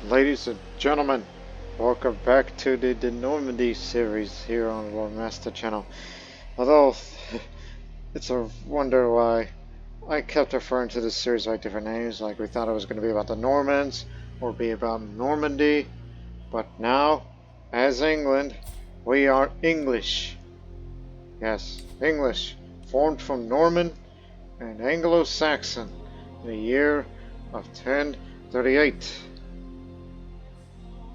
Ladies and gentlemen, welcome back to the Normandie series here on Lord Master channel. Although, it's a wonder why I kept referring to this series by different names, like we thought it was going to be about the Normans, or be about Normandy, but now, as England, we are English. Yes, English, formed from Norman and Anglo-Saxon in the year of 1038.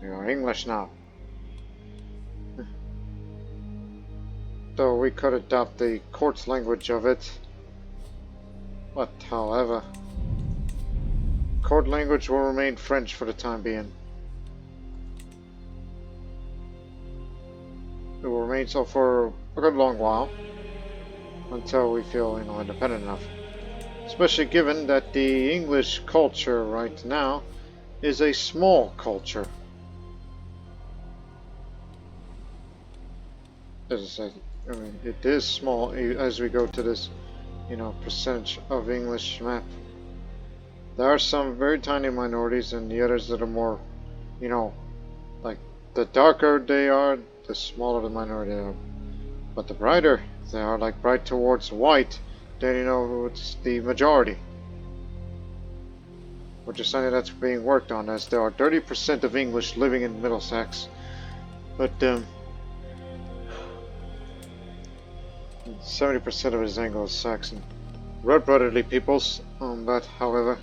We are English now. Though we could adopt the court's language of it. But, however, court language will remain French for the time being. It will remain so for a good long while. Until we feel, independent enough. Especially given that the English culture right now is a small culture. It is small as we go to this, percentage of English map. There are some very tiny minorities and the others that are more, like the darker they are, the smaller the minority they are. But the brighter they are, like bright towards white, then it's the majority. Which is something that's being worked on, as there are 30% of English living in Middlesex. But 70% of it is Anglo-Saxon. Red-bloodedly peoples, but however,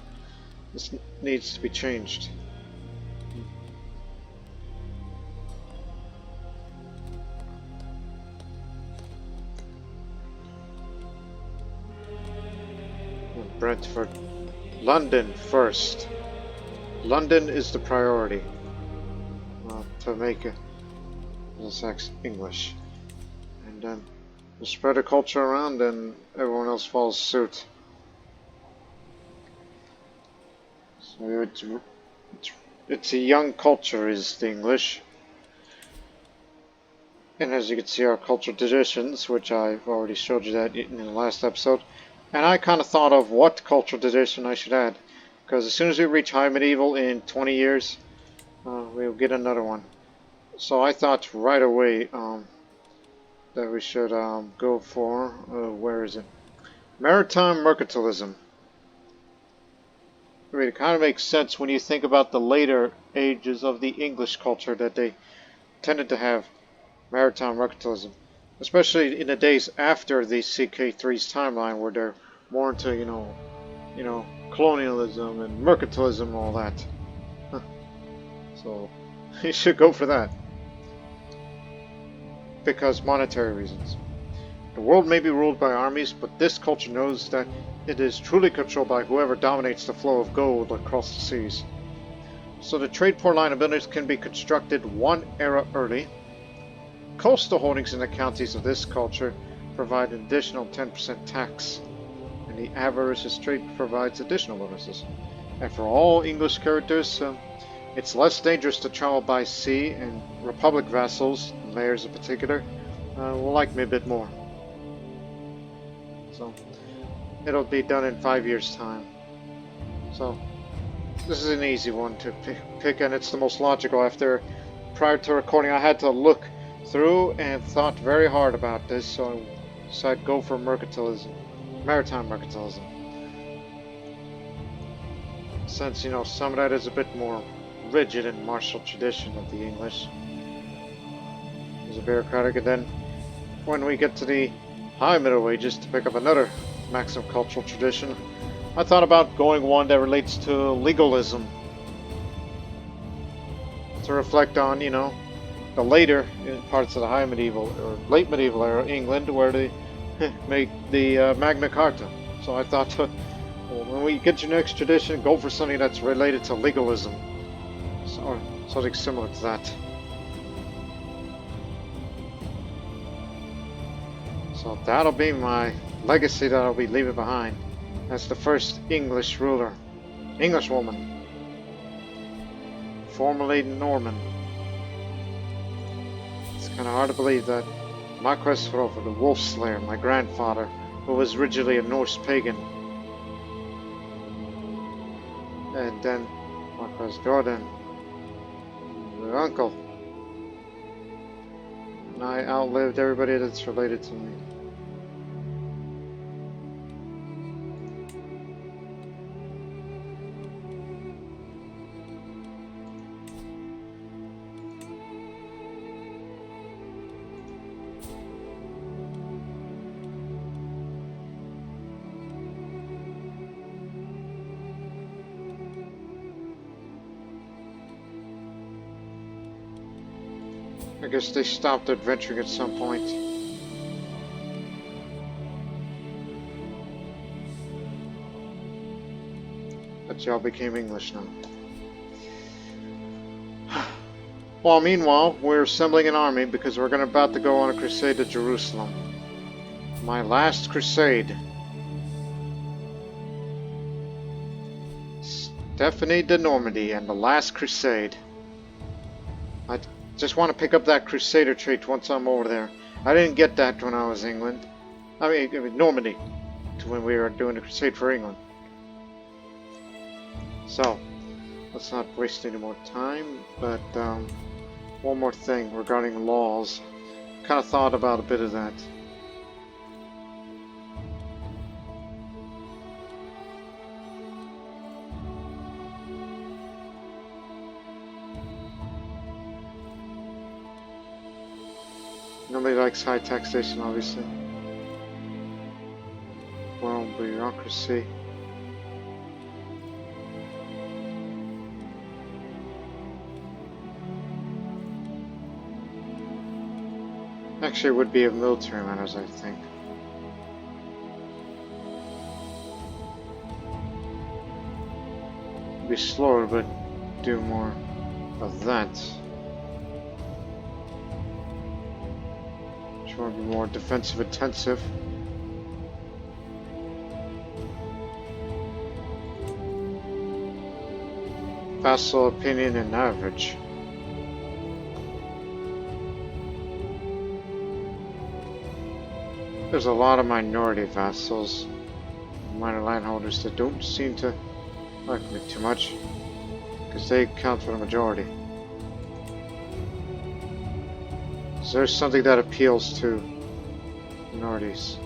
this needs to be changed. Brentford. London first. London is the priority to make Middlesex English. And then we'll spread the culture around and everyone else follows suit. So it's a young culture is the English. And as you can see, our cultural traditions, which I've already showed you that in the last episode. And I kind of thought of what cultural tradition I should add. Because as soon as we reach High Medieval in 20 years, we'll get another one. So I thought right away that we should go for, where is it? Maritime mercantilism. It kind of makes sense when you think about the later ages of the English culture that they tended to have maritime mercantilism. Especially in the days after the CK3's timeline, where they're more into, colonialism and mercantilism and all that. So, you should go for that. Because monetary reasons. The world may be ruled by armies, but this culture knows that it is truly controlled by whoever dominates the flow of gold across the seas. So the trade port line of buildings can be constructed one era early. Coastal holdings in the counties of this culture provide an additional 10% tax, and the avaricious trade provides additional bonuses. And for all English characters, it's less dangerous to travel by sea, and Republic vassals, and mayors in particular, will like me a bit more. So, it'll be done in 5 years' time. So, this is an easy one to pick, and it's the most logical. Prior to recording, I had to look through and thought very hard about this, so I'd go for mercantilism, maritime mercantilism. Since, some of that is a bit more rigid and martial tradition of the English. It's a bureaucratic, and then when we get to the High Middle Ages to pick up another maximum cultural tradition, I thought about going one that relates to legalism. To reflect on, the later parts of the High Medieval or Late Medieval era England, where they make the Magna Carta. So I thought, well, when we get your next tradition, go for something that's related to legalism, or something similar to that. So that'll be my legacy that I'll be leaving behind as the first English ruler, English woman, formerly Norman. It's kind of hard to believe that Marquis Hrothgar, the Wolf Slayer, my grandfather, who was originally a Norse pagan, and then Marquis Jordan, Your uncle. And I outlived everybody that's related to me. I guess they stopped adventuring at some point. But y'all became English now. Well, meanwhile, we're assembling an army because we're about to go on a crusade to Jerusalem. My last crusade. Stephanie de Normandy and the last crusade. I just want to pick up that Crusader trait once I'm over there. I didn't get that when I was in England. I mean Normandy, when we were doing the crusade for England. So, let's not waste any more time, but one more thing regarding laws. Kind of thought about a bit of that. Nobody likes high taxation, obviously. Well, bureaucracy. Actually, it would be a military matters, I think. It'd be slower, but do more of that. Which would be more defensive intensive. Vassal opinion and average. There's a lot of minority vassals, minor landholders that don't seem to like me too much, because they count for the majority. So there's something that appeals to minorities.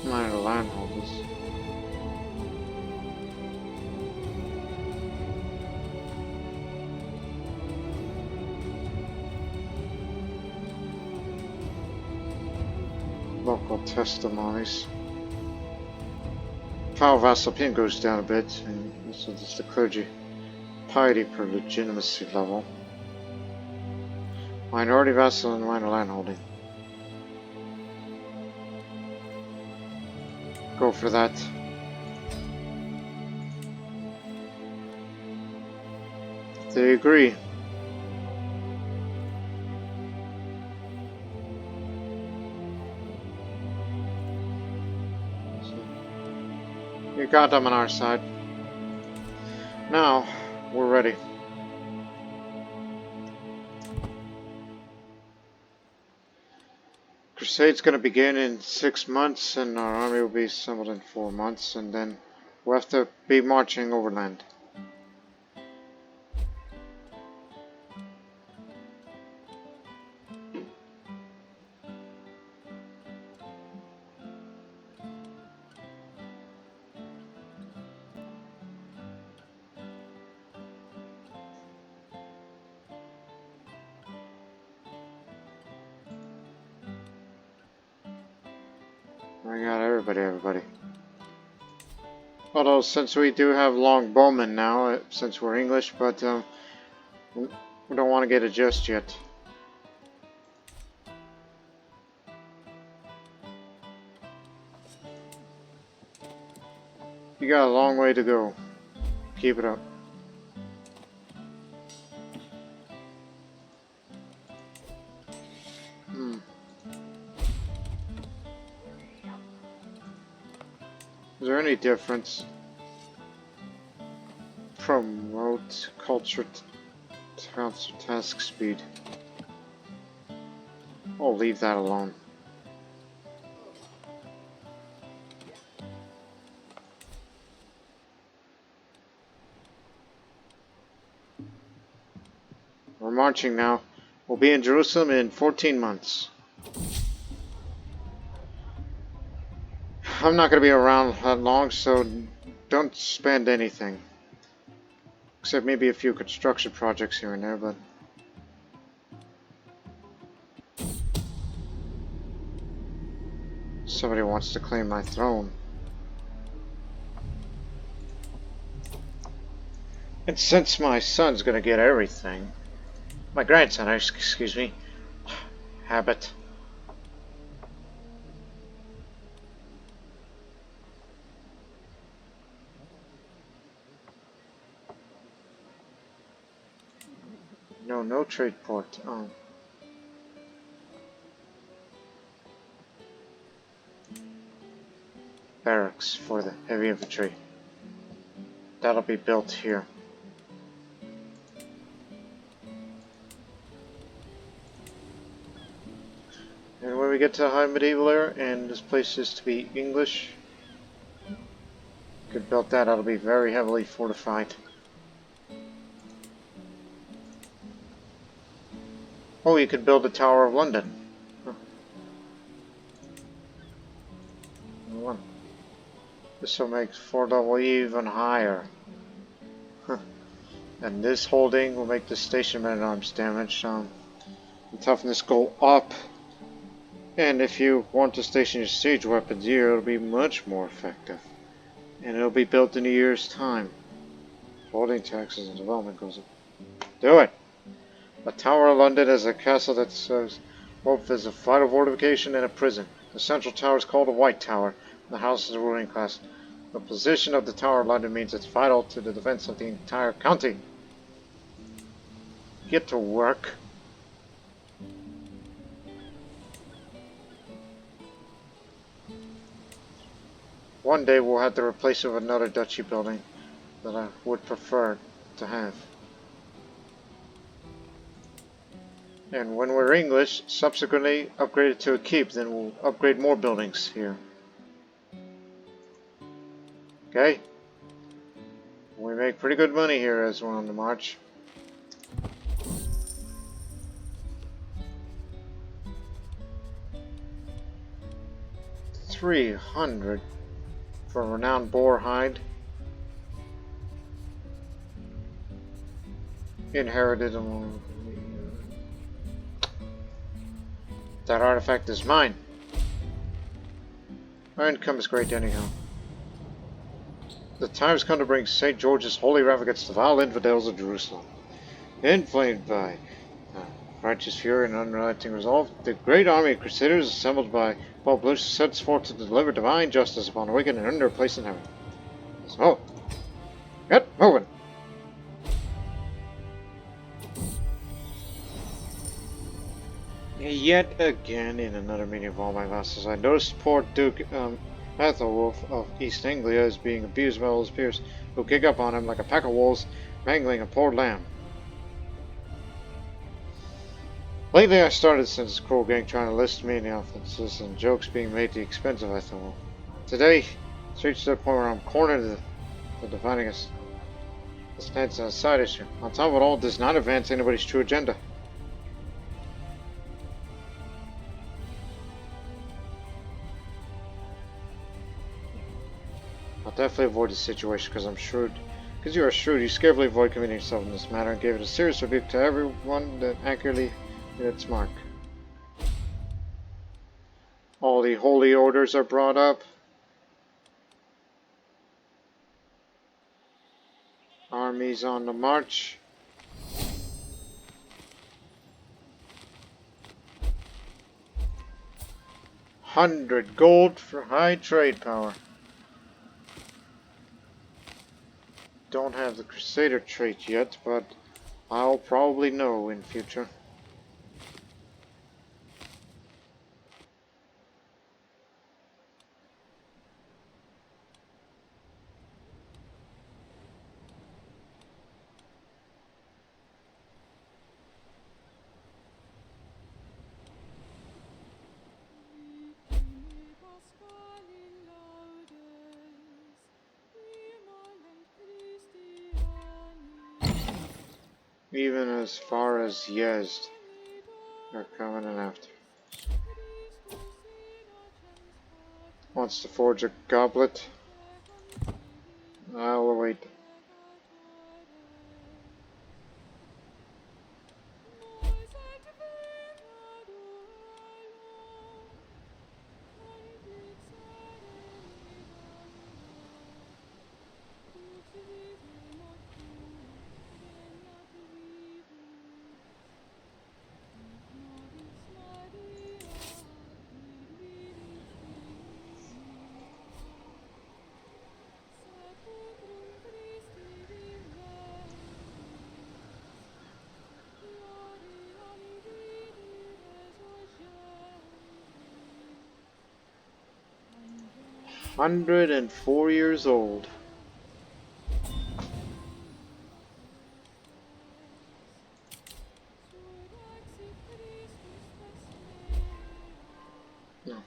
Minor landholders. Local testimonies. Power of vassal opinion goes down a bit, and so does the clergy. Piety per legitimacy level. Minority vassal and minor landholding. Go for that. They agree. You got them on our side. Now, we're ready. Crusade's going to begin in 6 months, and our army will be assembled in 4 months, and then we'll have to be marching overland. I got everybody. Although, since we do have long bowmen now, since we're English, but we don't want to get it just yet. You got a long way to go. Keep it up. Is there any difference? Promote culture task speed. I'll leave that alone. marching now. We'll be in Jerusalem in 14 months. I'm not going to be around that long, so don't spend anything. Except maybe a few construction projects here and there, but... Somebody wants to claim my throne. And since my son's going to get everything... My grandson, excuse me. Habit. No trade port. Oh. Barracks for the heavy infantry. That'll be built here. And when we get to the High Medieval era, and this place is to be English, could build that. That'll be very heavily fortified. Oh, you could build the Tower of London. Huh. This will make Fort level even higher. Huh. And this holding will make the station man-at-arms damage. The toughness go up. And if you want to station your siege weapons here, it'll be much more effective. And it'll be built in a year's time. Holding taxes and development goes up. Do it! The Tower of London is a castle that serves both as a vital fortification and a prison. The central tower is called the White Tower. The house is a ruling class. The position of the Tower of London means it's vital to the defense of the entire county. Get to work. One day we'll have to replace it with another duchy building that I would prefer to have. And when we're English, subsequently upgrade it to a keep, then we'll upgrade more buildings here. Okay? We make pretty good money here as we're on the march. $300 for a renowned boar hide. Inherited among... That artifact is mine. Our income is great anyhow. The time has come to bring St. George's holy wrath against the vile infidels of Jerusalem. Inflamed by righteous fury and unrelenting resolve, the great army of Crusaders assembled by Pope Lucius sets forth to deliver divine justice upon the wicked and under place in heaven. So, get moving! Yet again, in another meeting of all my vassals, I noticed poor Duke Athelwulf of East Anglia is being abused by all his peers, who kick up on him like a pack of wolves mangling a poor lamb. Lately I started since this cruel gang trying to list me in the offenses and jokes being made at the expense of Athelwulf. Today, it's reached that point where I'm cornered to defining a stance on a side issue. On top of it all, it does not advance anybody's true agenda. I'll definitely avoid this situation because I'm shrewd. Because you are shrewd, you carefully avoid committing yourself in this matter and gave it a serious rebuke to everyone that accurately hit its mark. All the holy orders are brought up. Armies on the march. $100 gold for high trade power. Don't have the Crusader trait yet, but I'll probably know in future. Even as far as Yezd are coming in after. Wants to forge a goblet. I'll await. 104 years old. No.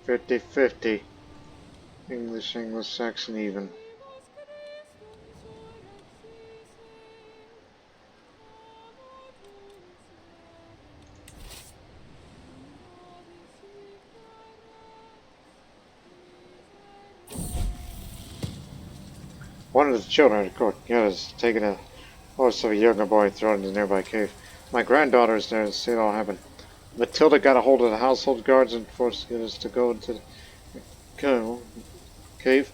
50-50. English, Saxon even. One of the children at court has taken a horse of a younger boy and thrown into a nearby cave. My granddaughter is there to see it all happen. Matilda got a hold of the household guards and forced Gildas to go into the cave.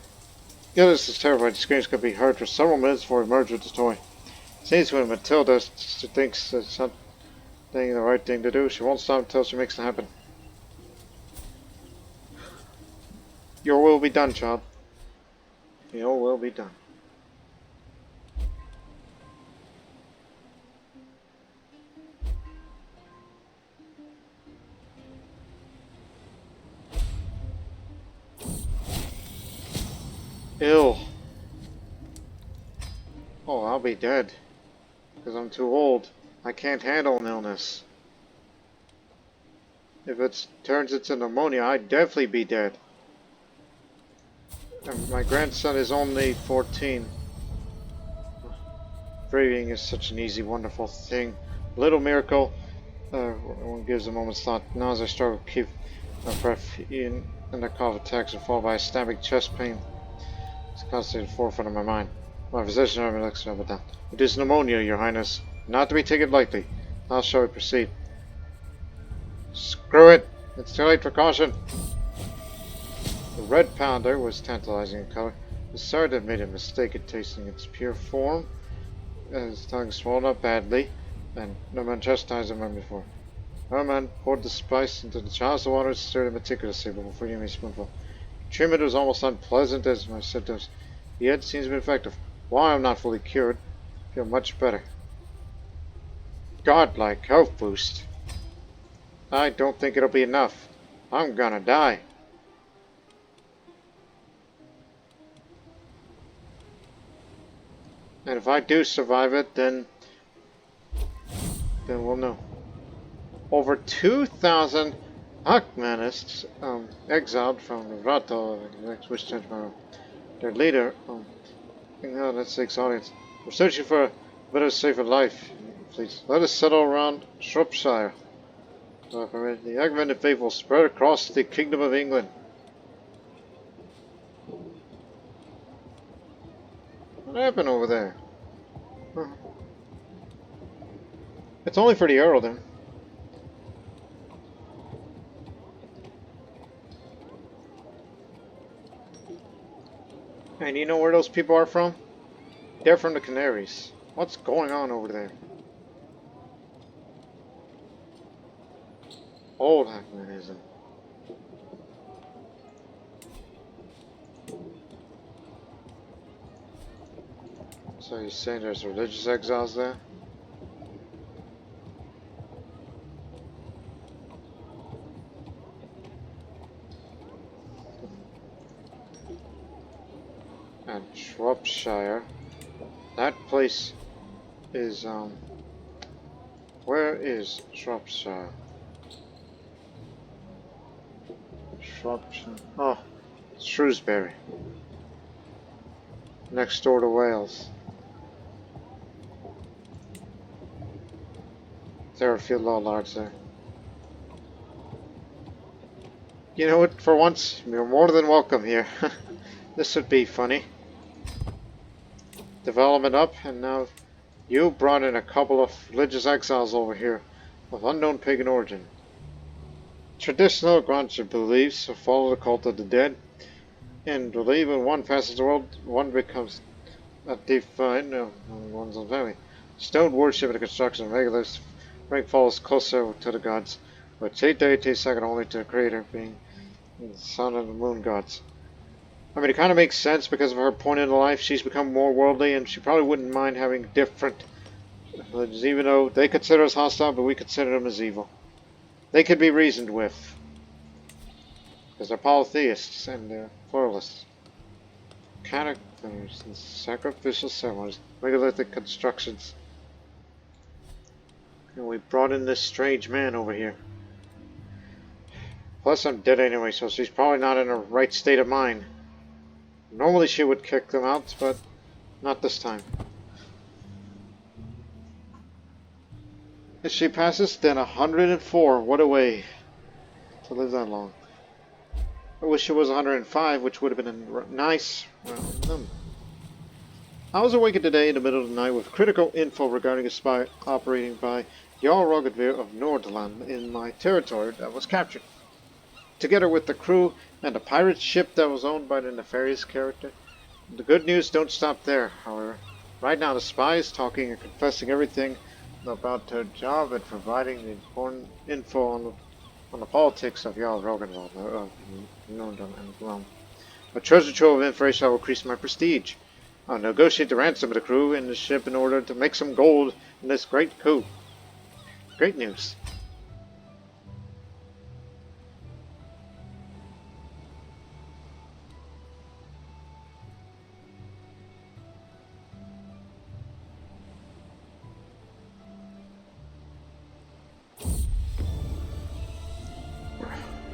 Gildas is terrified. Screams could be heard for several minutes before he emerged with the toy. Seems when Matilda thinks it's something the right thing to do, she won't stop until she makes it happen. Your will be done, child. Your will be done. Ill. Oh, I'll be dead. Because I'm too old. I can't handle an illness. If it turns into pneumonia, I'd definitely be dead. And my grandson is only 14. Breathing is such an easy, wonderful thing. Little miracle. One gives a moment's thought. Now as I struggle to keep my breath in and the cough attacks and fall by a stabbing chest pain. It's constantly at the forefront of my mind. My physician never looks up and down. It is pneumonia, Your Highness. Not to be taken lightly. How shall we proceed? Screw it! It's too late for caution! The red powder was tantalizing in color. The sergeant made a mistake in tasting its pure form. His tongue swelled up badly, and no man chastised him before. Norman poured the spice into the chalice of water and stirred it meticulously before feeding me a spoonful. The treatment was almost unpleasant as my symptoms, yet it seems to be effective. While I am not fully cured, I feel much better. Godlike health boost. I don't think it'll be enough. I'm gonna die. And if I do survive it, then we'll know. Over 2,000 Akhmenists exiled from Rato, which changed my room. Their leader, that's the audience. We're searching for a better, safer life. Please let us settle around Shropshire. The Akhmenid faith will spread across the kingdom of England. What happened over there? Huh. It's only for the earldom. And you know where those people are from? They're from the Canaries. What's going on over there? Old Akhmenism. So you're saying there's religious exiles there? And Shropshire. That place is, where is Shropshire? Shropshire. Oh, Shrewsbury. next door to Wales. There are a few lollards there. You know what? For once, you're more than welcome here. This would be funny. Development up, and now you brought in a couple of religious exiles over here of unknown pagan origin. Traditional Grandson beliefs follow the cult of the dead, and believe when one passes the world, one becomes a divine on one's own family. Stone worship and the construction of megaliths rank falls closer to the gods, but state deity is second only to the creator, being the sun and the moon gods. I mean, it kind of makes sense because of her point in life. She's become more worldly, and she probably wouldn't mind having different religions, even though they consider us hostile, but we consider them as evil. They could be reasoned with, because they're polytheists and they're pluralists. Characters and sacrificial ceremonies, megalithic constructions. And we brought in this strange man over here. Plus, I'm dead anyway, so she's probably not in a right state of mind. Normally she would kick them out, but not this time. If she passes, then 104. What a way to live that long. I wish it was 105, which would have been a nice number. I was awakened today in the middle of the night with critical info regarding a spy operating by Jarl Rogadvir of Nordland in my territory that was captured, together with the crew and a pirate ship that was owned by the nefarious character. The good news don't stop there, however. Right now the spy is talking and confessing everything about her job and providing the important info on the politics of Jarl Rogadvir of Nordland and Rome. A treasure trove of information that will increase my prestige. I'll negotiate the ransom of the crew and the ship in order to make some gold in this great coup. Great news.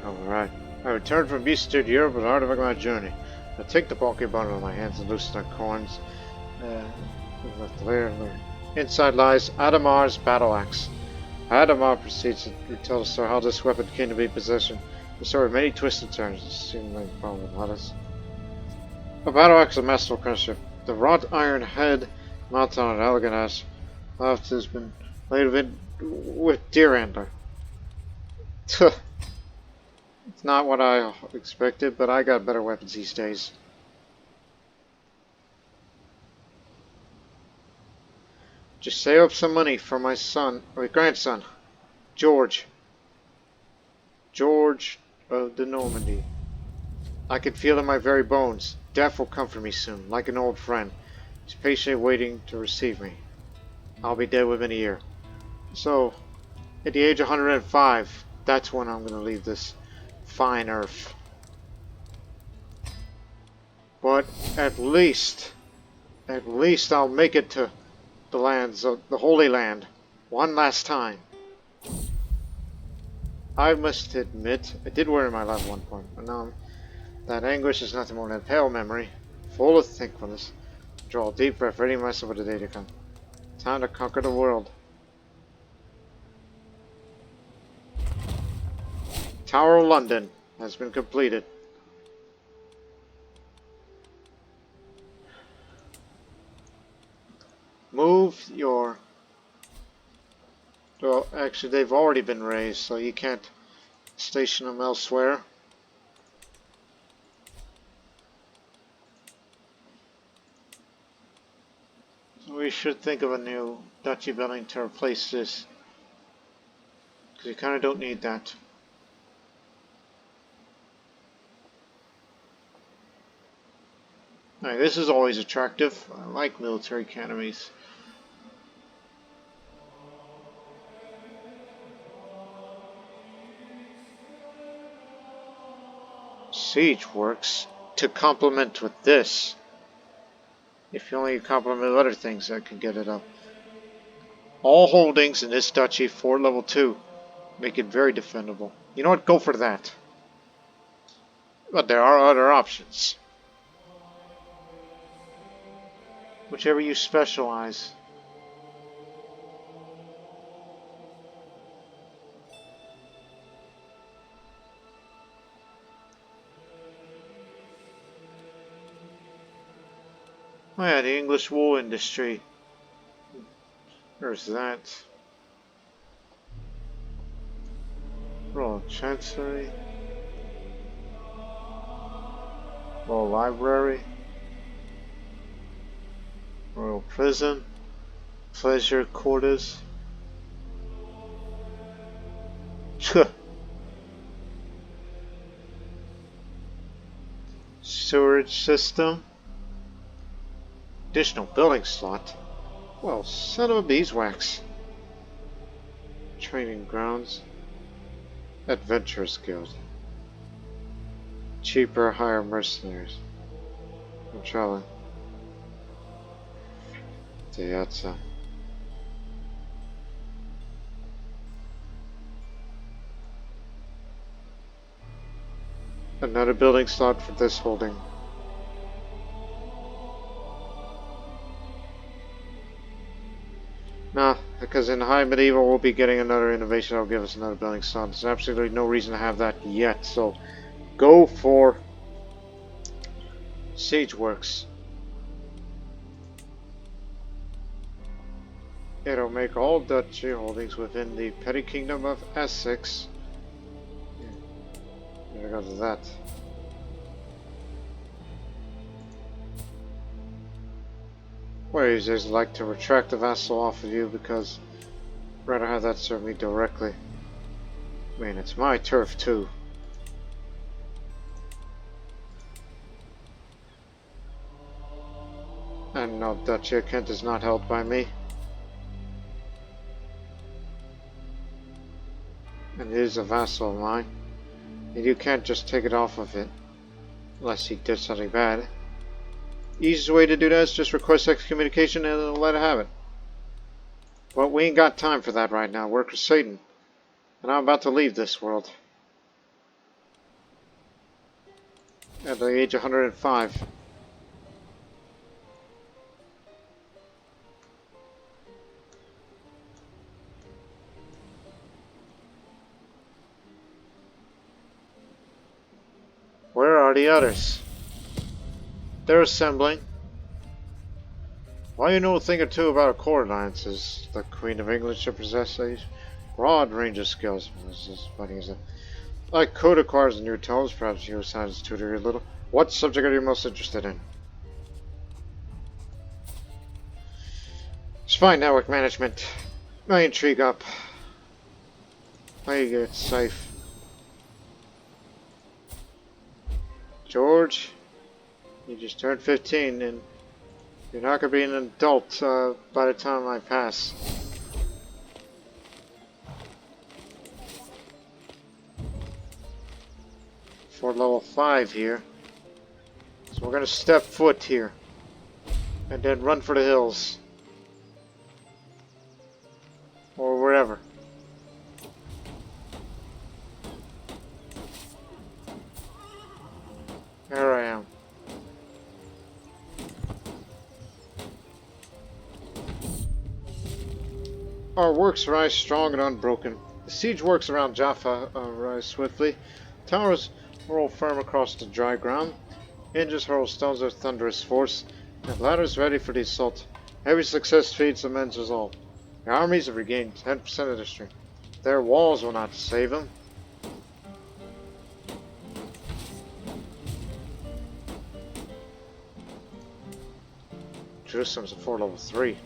Alright. I returned from Eastern Europe with the heart of my journey. I take the bulky bundle in my hands and loosen the corns. Inside lies Adamar's battle axe. Adamar proceeds to tell the story how this weapon came to be possession. The story of many twists and turns. It seemed like a problem with others. A battle axe is a masterful craftsmanship. The wrought iron head mounted on an elegant ash left has been laid with deer antler. It's not what I expected, but I got better weapons these days. Just save up some money for my grandson, George. George of the Normandie. I can feel it in my very bones. Death will come for me soon, like an old friend. He's patiently waiting to receive me. I'll be dead within a year. So, at the age of 105, that's when I'm going to leave this fine earth. But at least I'll make it to the lands of the Holy Land one last time. I must admit, I did worry my life at one point, but now that anguish is nothing more than a pale memory, full of thankfulness. Draw a deep breath, ready myself for the day to come. Time to conquer the world. Tower of London has been completed. Move your... Well, actually they've already been raised, so you can't station them elsewhere. So we should think of a new duchy building to replace this, because you kind of don't need that. Alright, this is always attractive. I like military academies. Siege works to complement with this. If you only complement with other things, that could get it up. All holdings in this duchy for level 2 make it very defendable. You know what? Go for that. But there are other options. Whichever you specialize. Oh yeah, the English wool industry. There's that. Royal Chancery. Royal Library. Royal Prison. Pleasure Quarters. Sewerage system. Additional building slot. Well, son of a beeswax. Training grounds. Adventurers Guild. Cheaper, higher mercenaries. I'm traveling. Diazza. Another building slot for this holding. Nah, because in High Medieval we'll be getting another innovation that'll give us another building slot. There's absolutely no reason to have that yet, so go for Siege Works. It'll make all duchy holdings within the petty kingdom of Essex. There goes that. Well, users like to retract the vassal off of you because I'd rather have that serve me directly. I mean, it's my turf too. And no, Duchy of Kent is not held by me. And it is a vassal of mine. And you can't just take it off of it. Unless he did something bad. Easiest way to do that is just request excommunication and it'll let it have it. But we ain't got time for that right now. We're crusading. And I'm about to leave this world. At the age of 105. Where are the others? They're assembling. While you know a thing or two about a court alliances, the Queen of England should possess a broad range of skills. This is funny, isn't it? Like code acquires new tones, perhaps you assign to tutor a little. What subject are you most interested in? Spy network management. My intrigue up. I get safe. George, you just turned 15 and you're not going to be an adult by the time I pass. For level 5 here. So we're going to step foot here. And then run for the hills. Or wherever. There I am. Our works rise strong and unbroken. The siege works around Jaffa rise swiftly. Towers roll firm across the dry ground. Hinges hurl stones with thunderous force. And ladders ready for the assault. Every success feeds the men's resolve. The armies have regained 10% of their strength. Their walls will not save them. Jerusalem's a 4 level 3.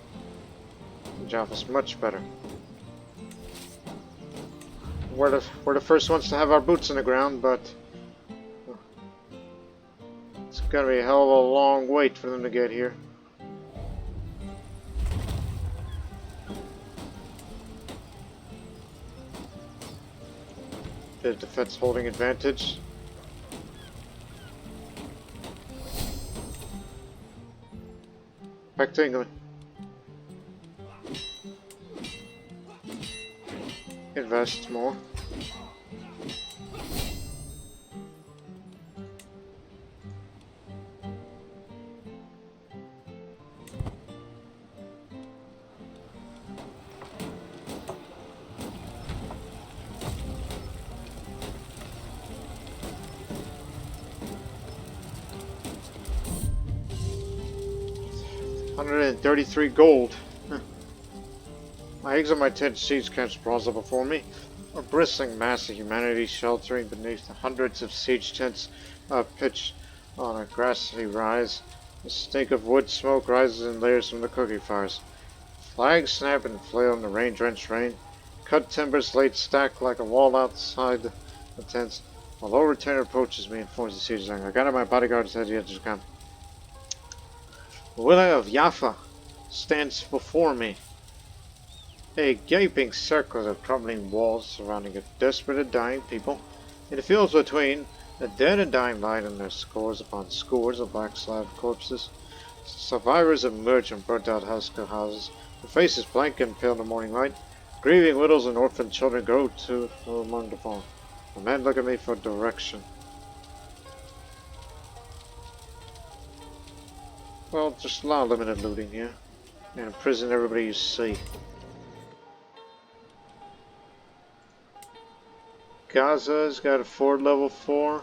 Jaffa's much better. We're the first ones to have our boots in the ground, but it's gonna be a hell of a long wait for them to get here. The defense holding advantage. Back to England. Invest more. 133 gold. I exit my tent siege camps sprawls up before me. A bristling mass of humanity sheltering beneath the hundreds of siege tents pitched on a grassy rise. The stink of wood smoke rises in layers from the cooking fires. Flags snap and flail in the rain-drenched rain. Cut timbers laid stacked like a wall outside the tents. A low retainer approaches me and informs the siege I got my bodyguards at the edge of the camp. The willow of Jaffa stands before me. A gaping circle of crumbling walls surrounding a desperate and dying people. In the fields between, the dead and dying lie in their scores upon scores of black-slabbed corpses. Survivors emerge from burnt-out houses, their faces blank and pale in the morning light. Grieving widows and orphan children go to among the fallen. The men look at me for direction. Well, just allow limited looting here, and imprison everybody you see. Gaza's got a fort level 4.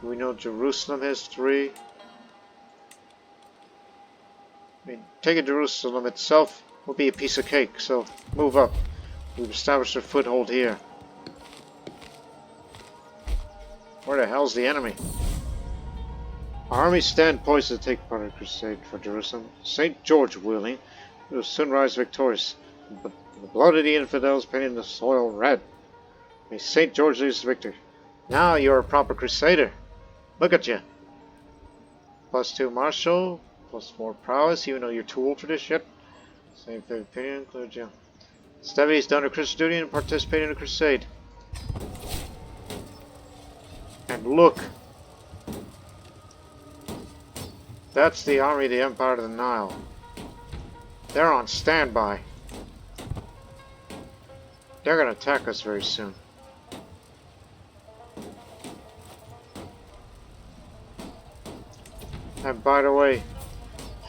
We know Jerusalem has 3. I mean, taking Jerusalem itself will be a piece of cake, so move up. We've established a foothold here. Where the hell's the enemy? Our armies stand poised to take part in the Crusade for Jerusalem. St. George willing, we will soon rise victorious. But the blood of the infidels painting the soil red. May St. George lead us to victory. Now you're a proper Crusader. Look at you. +2 martial, +4 prowess, even though you're too old for this shit. Same favorite opinion, includes you. Stevie's done her Christian duty and participated in the Crusade. And look. That's the army of the Empire of the Nile. They're on standby. They're gonna attack us very soon. And by the way,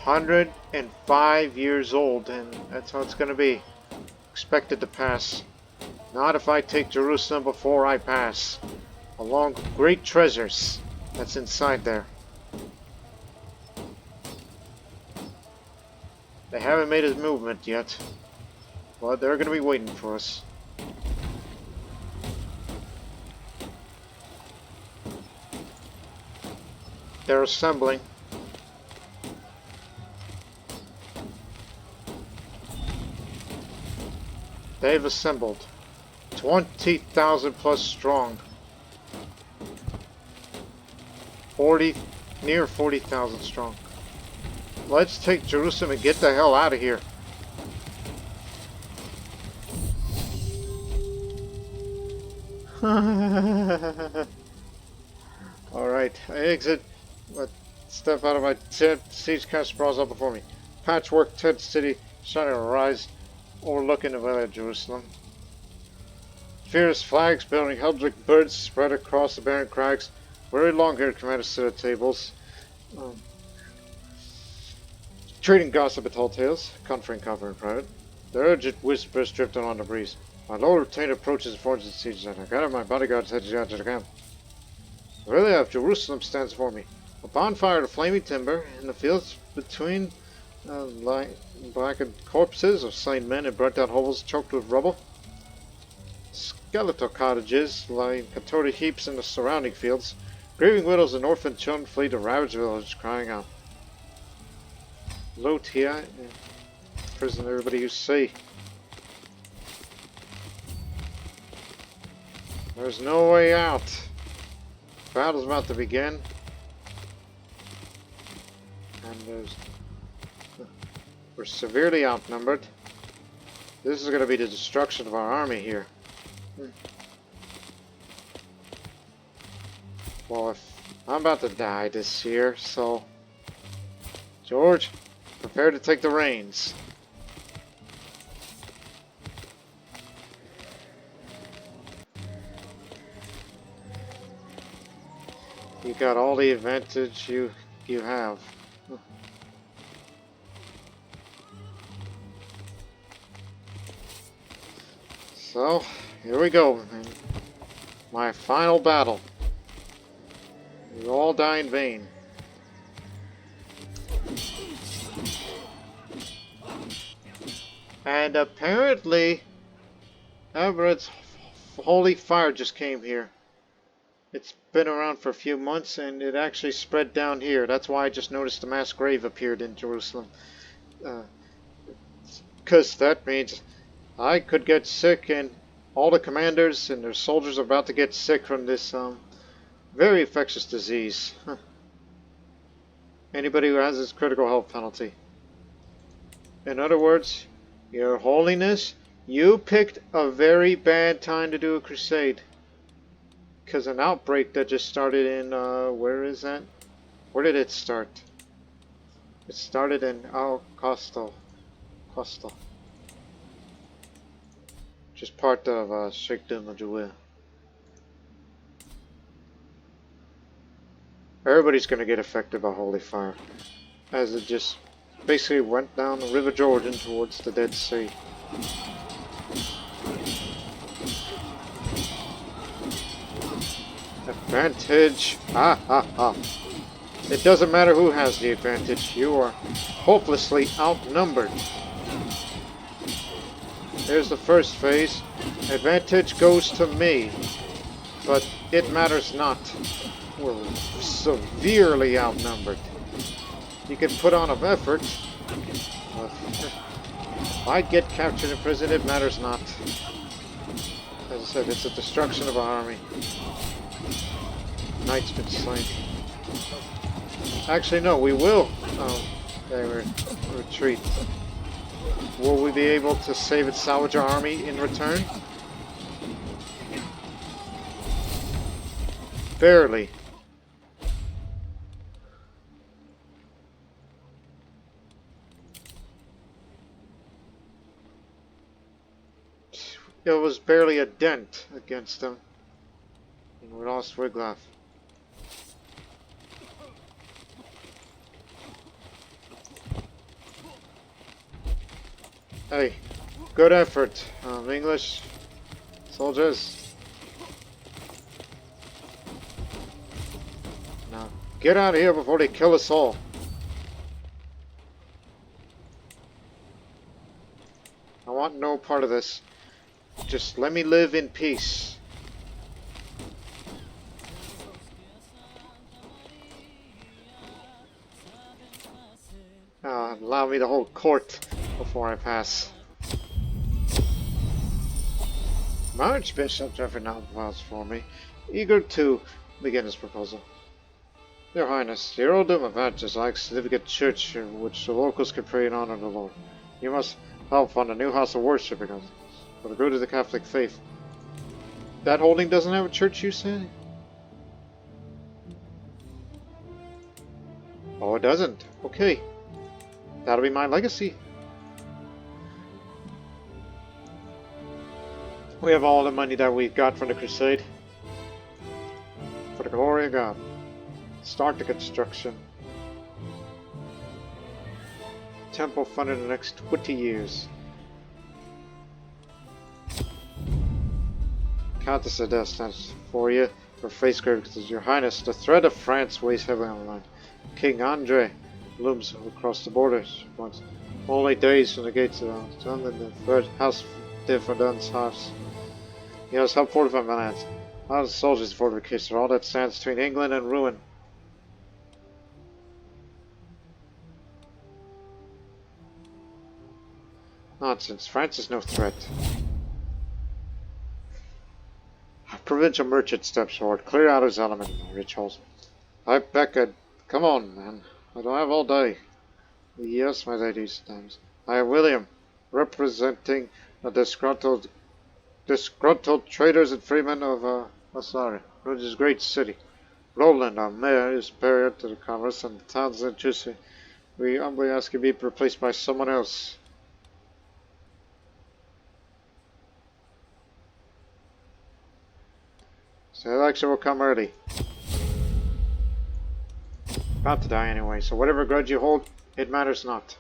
105 years old, and that's how it's going to be. Expected to pass. Not if I take Jerusalem before I pass. Along with great treasures that's inside there. They haven't made a movement yet, but they're going to be waiting for us. They're assembling. They've assembled. 20,000 plus strong. Near 40,000 strong. Let's take Jerusalem and get the hell out of here. Alright, I exit. Step out of my tent. Siege camp sprawls up before me. Patchwork tent city, shining a rise, overlooking the valley of Jerusalem. Fierce flags building Heldrick birds spread across the barren crags. Very long-haired commanders sit at tables. Trading gossip and tall tales, conferring in private. The urgent whispers drifting on the breeze. My low retainer approaches and forges the siege center. I gather my bodyguards headed out to the camp. The valley of Jerusalem stands before me. A bonfire of flaming timber in the fields between blackened corpses of slain men and burnt out hovels choked with rubble. Skeletal cottages lie in contorted heaps in the surrounding fields. Grieving widows and orphan children flee the ravaged village, crying out. Loot here and imprison everybody you see. There's no way out. Battle's about to begin. And we're severely outnumbered. This is going to be the destruction of our army here. Well, if I'm about to die this year, so George, prepare to take the reins. You got all the advantage you have. So, here we go. My final battle. You all die in vain. And apparently, Everett's holy fire just came here. It's been around for a few months and it actually spread down here. That's why I just noticed the mass grave appeared in Jerusalem. Because that means I could get sick and all the commanders and their soldiers are about to get sick from this very infectious disease. Anybody who has this critical health penalty. In other words, Your Holiness, you picked a very bad time to do a crusade. Because an outbreak that just started in, where is that? Where did it start? It started in Costa. Just part of Sheikh Majoué. Everybody's going to get affected by holy fire. As it just basically went down the River Jordan towards the Dead Sea. Advantage! Ha ha ha! It doesn't matter who has the advantage, you are hopelessly outnumbered. Here's the first phase. Advantage goes to me, but it matters not. We're severely outnumbered. You can put on an effort, but if I get captured in prison, it matters not. As I said, it's a destruction of our army. Knight's been slain. Actually, no, we will. Retreat. Will we be able to save and salvage our army in return? Barely. It was barely a dent against them. And we lost Wiglaf. Hey, good effort, English soldiers. Now, get out of here before they kill us all. I want no part of this. Just let me live in peace. Allow me to hold court before I pass. My Archbishop Jeffrey now files for me, eager to begin his proposal. Your Highness, the Earldom of Atch is like a significant church in which the locals can pray and honor the Lord. You must help fund a new house of worship because for the good of the Catholic faith. That holding doesn't have a church, you say? Oh, it doesn't. Okay. That'll be my legacy. We have all the money that we got from the Crusade. For the glory of God. Start the construction. Temple funded in the next 20 years. Countess of Death stands for you. Her face grave because Your Highness, the threat of France weighs heavily on the line. King Andre looms across the borders. Once only days from the gates of London, the third house de Verdun's house. He has helped fortify my lands. All the soldiers fortification, all that stands between England and ruin. Nonsense. France is no threat. A provincial merchant steps forward. Clear out his element, rich holes. I beckon. Come on, man. I don't have all day. Yes, my ladies, dames. I am William, representing the disgruntled traders and freemen of Masari, which is a great city. Roland, our mayor, is superior to the commerce and the towns in Juicy. We humbly ask you to be replaced by someone else. So the election will come early. About to die anyway, so whatever grudge you hold, it matters not.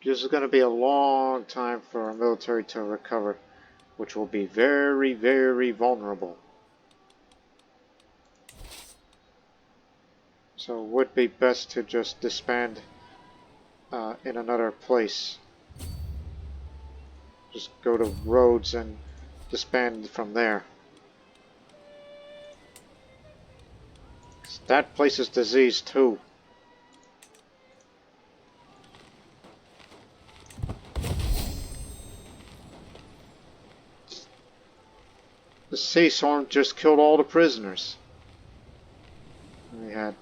This is going to be a long time for our military to recover, which will be very, very vulnerable. So it would be best to just disband in another place. Just go to Rhodes and disband from there. That place is diseased too. The sea storm just killed all the prisoners. We had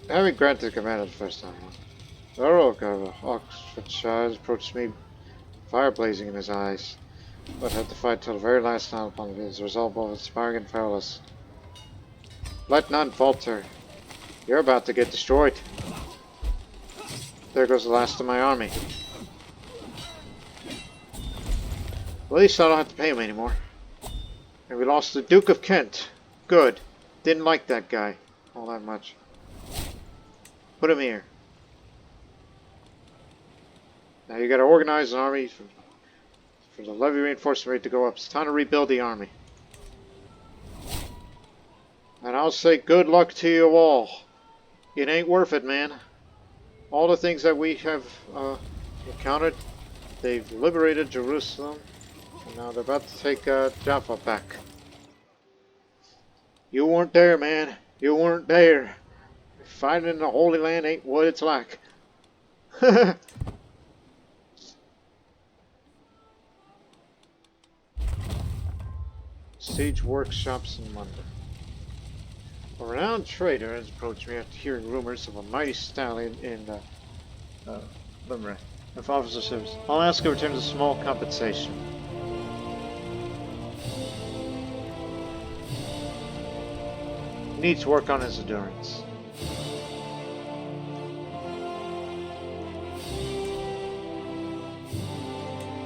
having granted command the first time. The Earl of Oxfordshire approached me, fire blazing in his eyes, but had to fight till the very last night upon his resolve of inspiring and perilous. Let none falter. You're about to get destroyed. There goes the last of my army. At least I don't have to pay him anymore. And we lost the Duke of Kent. Good. Didn't like that guy all that much. Put him here. Now you gotta organize an army for the levy reinforcement rate to go up. It's time to rebuild the army. And I'll say good luck to you all. It ain't worth it, man. All the things that we have encountered, they've liberated Jerusalem, and now they're about to take Jaffa back. You weren't there, man. You weren't there. Fighting in the Holy Land ain't what it's like. Siege workshops in London. A renowned trader has approached me after hearing rumors of a mighty stallion in Limerick. If officer service, I'll ask in return a small compensation. Needs work on his endurance.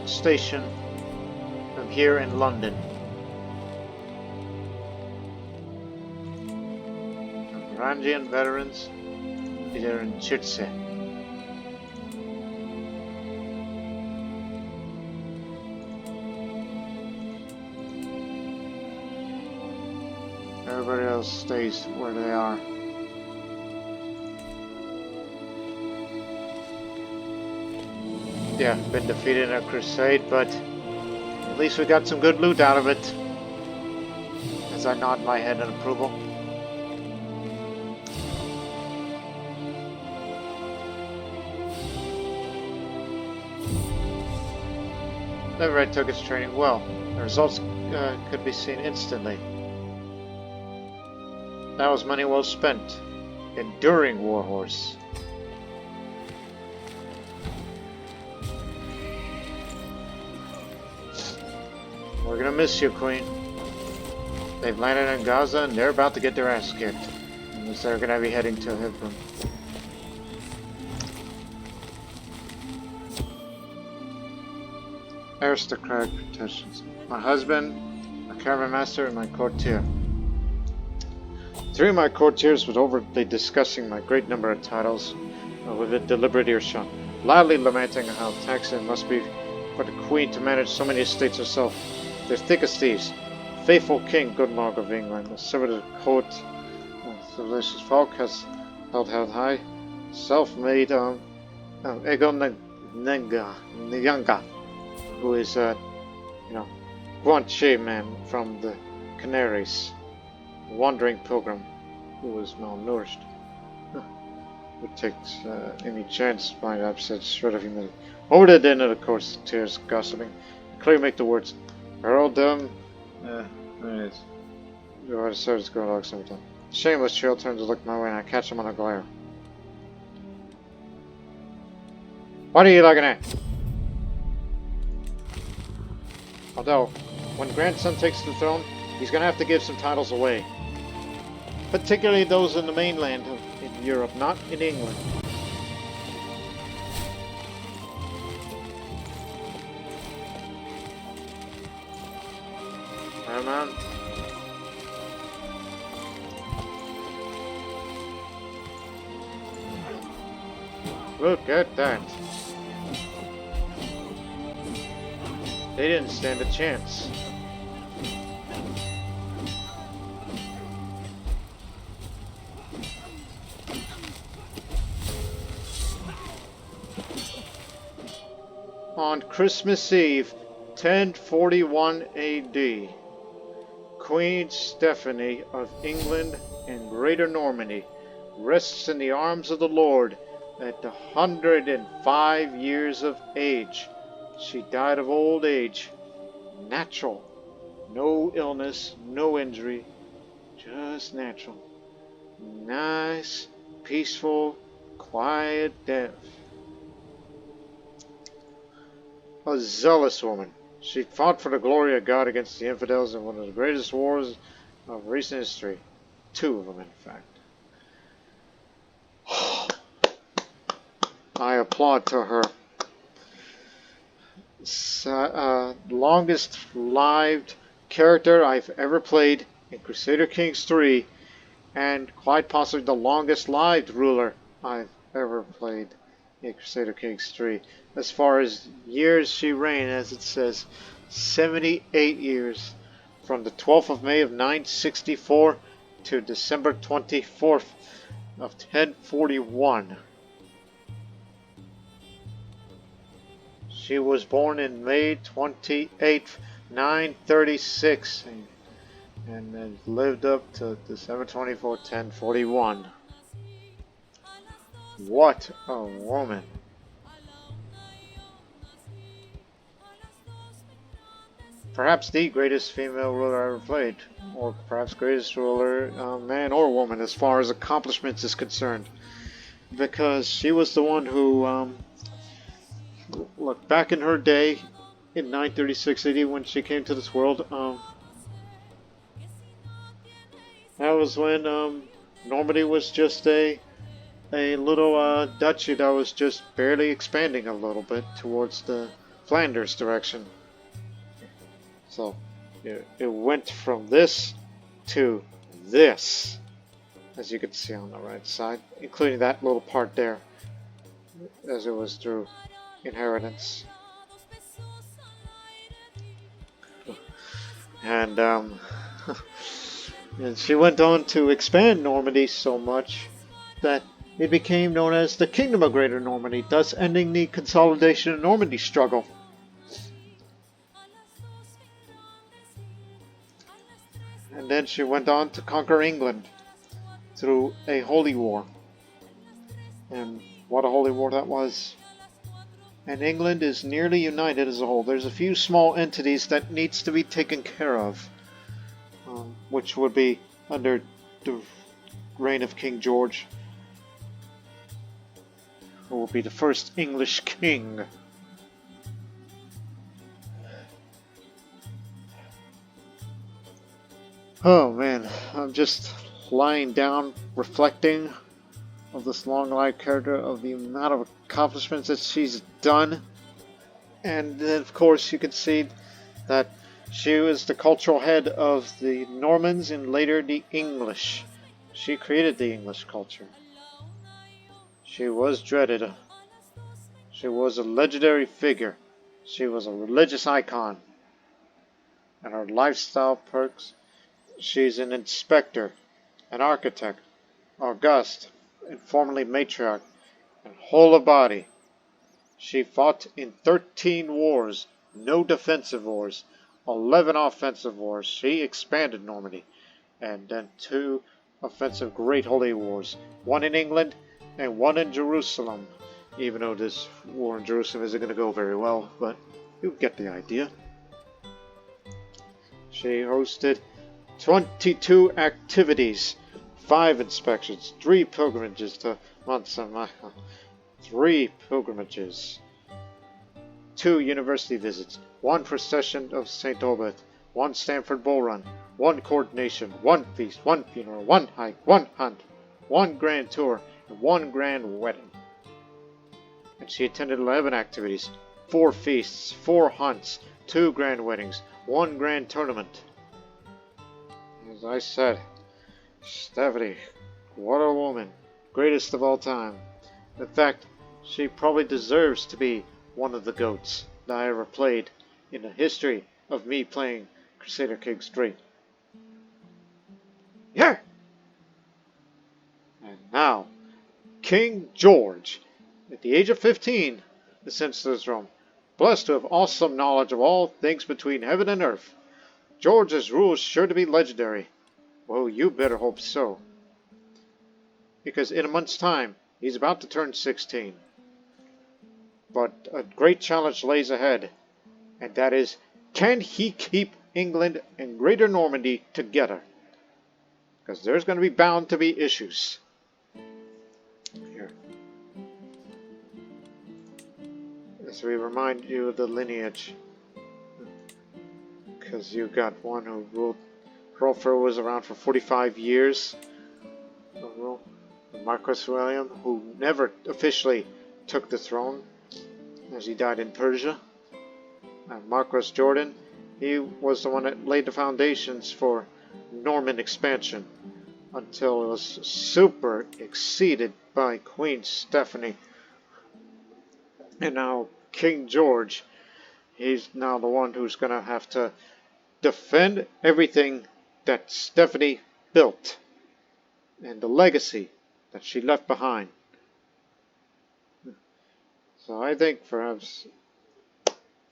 Station. I'm here in London. Normandian veterans, either in Chitse. Everybody else stays where they are. Yeah, been defeated in a crusade, but at least we got some good loot out of it. As I nod my head in approval. Leverett took its training well. The results could be seen instantly. That was money well spent. Enduring warhorse. We're gonna miss you, Queen. They've landed in Gaza and they're about to get their ass kicked. Unless they're gonna be heading to Hebron. Aristocratic pretensions. My husband, a caravan master, and my courtier. Three of my courtiers were overtly discussing my great number of titles with a deliberate earshot, loudly lamenting how taxing it must be for the Queen to manage so many estates herself. They're thick as thieves. Faithful King Gutmog of England, a servant of the court, civilized folk has held high, self-made Egon Nyanga, who is Guanche man from the Canaries, a wandering pilgrim who was malnourished. Would take any chance to find upset shred of humility. Over the dinner, of course, tears gossiping. Clearly make the words. Earldom. There it is. You are the service girl dogs every time. Shameless child turns to look my way and I catch him on a glare. What are you looking at? Although, when Grandson takes the throne, he's gonna have to give some titles away. Particularly those in the mainland in Europe, not in England. Hey, man. Look at that. They didn't stand a chance. On Christmas Eve, 1041 AD, Queen Stephanie of England and Greater Normandy rests in the arms of the Lord at 105 years of age. She died of old age, natural, no illness, no injury, just natural. Nice, peaceful, quiet death. A zealous woman. She fought for the glory of God against the infidels in one of the greatest wars of recent history. Two of them, in fact. I applaud to her. Longest lived character I've ever played in Crusader Kings 3, and quite possibly the longest lived ruler I've ever played in Crusader Kings 3. As far as years she reigned, as it says, 78 years, from the 12th of May of 964 to December 24th of 1041. She was born in May 28th, 936, and then lived up to December 24th, 1041. What a woman! Perhaps the greatest female ruler I ever played, or perhaps greatest ruler, man or woman, as far as accomplishments is concerned, because she was the one who, look, back in her day, in 936 AD, when she came to this world, that was when Normandy was just a little duchy that was just barely expanding a little bit towards the Flanders direction. So it went from this to this, as you can see on the right side, including that little part there, as it was through inheritance. And and she went on to expand Normandy so much that it became known as the Kingdom of Greater Normandy, thus ending the consolidation of Normandy struggle. And then she went on to conquer England through a holy war. And what a holy war that was. And England is nearly united as a whole. There's a few small entities that needs to be taken care of, which would be under the reign of King George, who will be the first English king. Oh man, I'm just lying down, reflecting of this long-lived character, of the amount of accomplishments that she's done. And then, of course, you can see that she was the cultural head of the Normans and later the English. She created the English culture. She was dreaded. She was a legendary figure. She was a religious icon. And her lifestyle perks: she's an inspector, an architect, august, and formerly matriarch, and whole of body. She fought in 13 wars, no defensive wars, 11 offensive wars. She expanded Normandy, and then 2 offensive Great Holy Wars, one in England and one in Jerusalem, even though this war in Jerusalem isn't going to go very well, but you get the idea. She hosted 22 activities, 5 inspections, 3 pilgrimages to Mount Michael, 3 pilgrimages, 2 university visits, 1 procession of St. Obed, 1 Stamford Bull Run, 1 coronation, 1 feast, 1 funeral, 1 hike, 1 hunt, 1 grand tour, and 1 grand wedding. And she attended 11 activities, 4 feasts, 4 hunts, 2 grand weddings, 1 grand tournament. As I said, Stephanie, what a woman, greatest of all time. In fact, she probably deserves to be one of the GOATs that I ever played in the history of me playing Crusader Kings 3. Yeah! And now, King George, at the age of 15, ascends to the throne. blessed to have awesome knowledge of all things between heaven and earth. George's rule is sure to be legendary. Well, you better hope so. Because in a month's time, he's about to turn 16. But a great challenge lays ahead, and that is, can he keep England and Greater Normandy together? Because there's going to be bound to be issues. Here. As we remind you of the lineage. Because you got one who ruled. Crowfer was around for 45 years. Marquis William, who never officially took the throne, as he died in Persia. And Marquis Jordan, he was the one that laid the foundations for Norman expansion until it was super exceeded by Queen Stephanie. And now King George, he's now the one who's going to have to defend everything that Stephanie built and the legacy that she left behind. So I think perhaps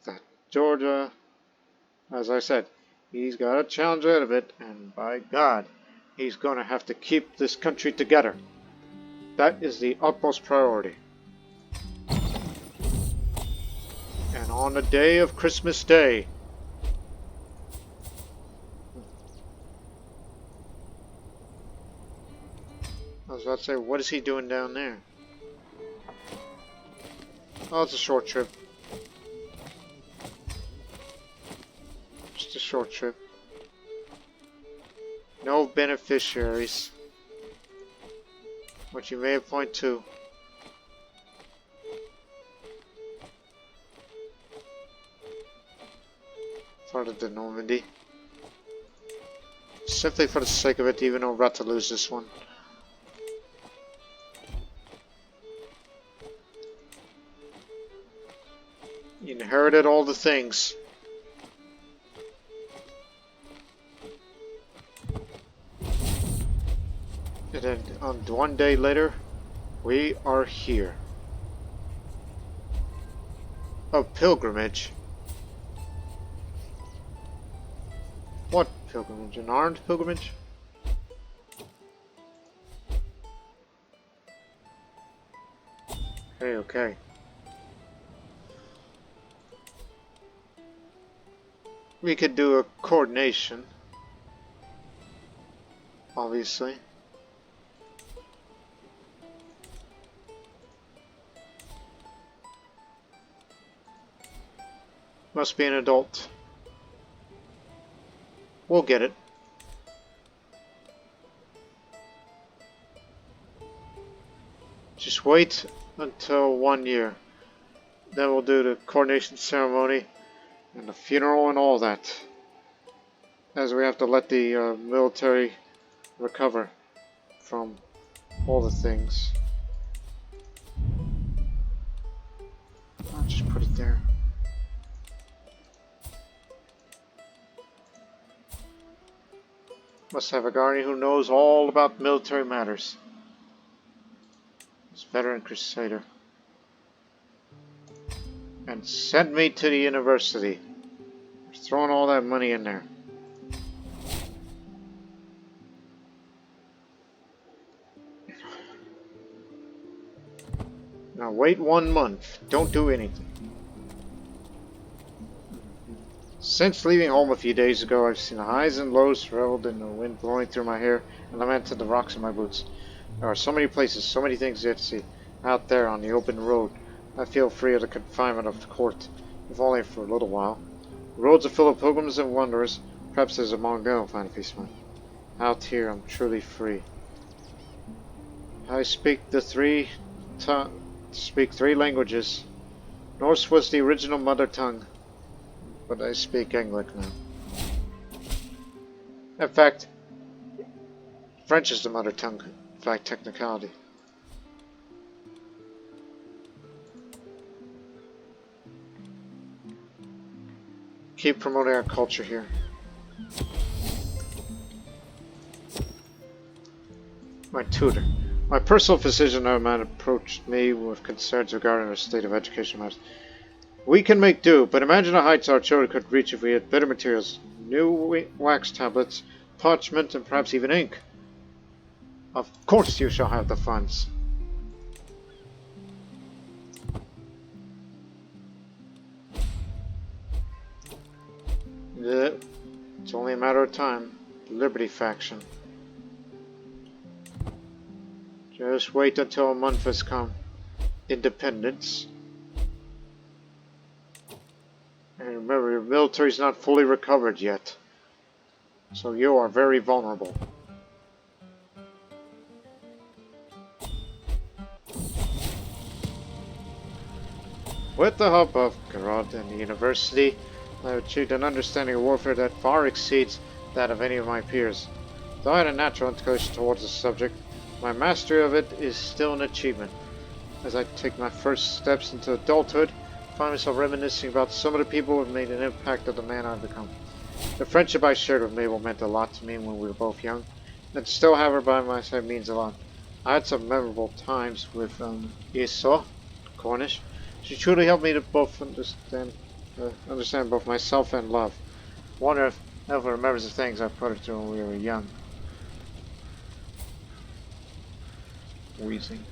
that Georgia, as I said, he's got a challenge ahead of it, and by God, he's going to have to keep this country together. That is the utmost priority. And on the day of Christmas Day, I was about to say, what is he doing down there? Oh, it's a short trip. Just a short trip. No beneficiaries. Which you may have pointed to. Part of the Normandy. Simply for the sake of it, even though we're about to lose this one. You inherited all the things. And then on one day later, we are here. A pilgrimage. What pilgrimage? An armed pilgrimage? Okay. We could do a coordination, obviously. Must be an adult. We'll get it. Just wait until 1 year. Then we'll do the coronation ceremony and the funeral and all that. As we have to let the military recover from all the things. I'll just put it there. Must have a guardian who knows all about military matters. This veteran Crusader. And send me to the university. They're throwing all that money in there. Now wait 1 month. Don't do anything. Since leaving home a few days ago, I've seen the highs and lows reveled in the wind blowing through my hair and lamented the rocks in my boots. There are so many places, so many things yet to see. Out there on the open road, I feel free of the confinement of the court, if only for a little while. The roads are full of pilgrims and wanderers. Perhaps there's a Mongol I'll find a peace of mind. Out here, I'm truly free. I speak three languages. Norse was the original mother tongue, but I speak English now. In fact, French is the mother tongue. In fact, technicality. Keep promoting our culture here. My tutor. My personal physician man approached me with concerns regarding our state of education matters. We can make do, but imagine the heights our children could reach if we had better materials. New wax tablets, parchment, and perhaps even ink. Of course you shall have the funds. Yeah, it's only a matter of time. The Liberty faction. Just wait until a month has come. Independence. And remember, your military's not fully recovered yet. So you are very vulnerable. With the help of Conqueror and the university, I have achieved an understanding of warfare that far exceeds that of any of my peers. Though I had a natural inclination towards the subject, my mastery of it is still an achievement. As I take my first steps into adulthood, I find myself reminiscing about some of the people who have made an impact on the man I've become. The friendship I shared with Mabel meant a lot to me when we were both young, and to still have her by my side means a lot. I had some memorable times with Esau, Cornish. She truly helped me to both understand both myself and love. Wonder if Elva remembers the things I put her through when we were young. Wheezing.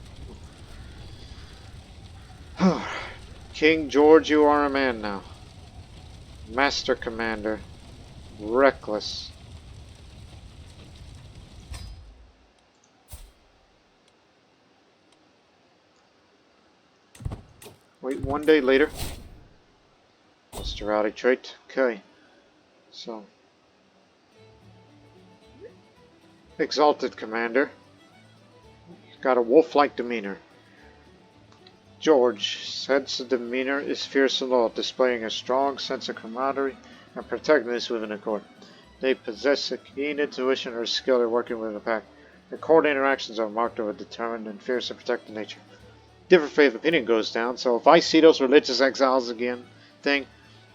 King George, you are a man now. Master Commander. Reckless. Wait, one day later. Mr. Rowdy trait. Okay. So. Exalted Commander. He's got a wolf-like demeanor. George. Sense of demeanor is fierce and loyal, displaying a strong sense of camaraderie and protectiveness within a court. They possess a keen intuition or skill in working within a pack. Their court interactions are marked of a determined and fierce and protective nature. Different faith opinion goes down, so if I see those religious exiles again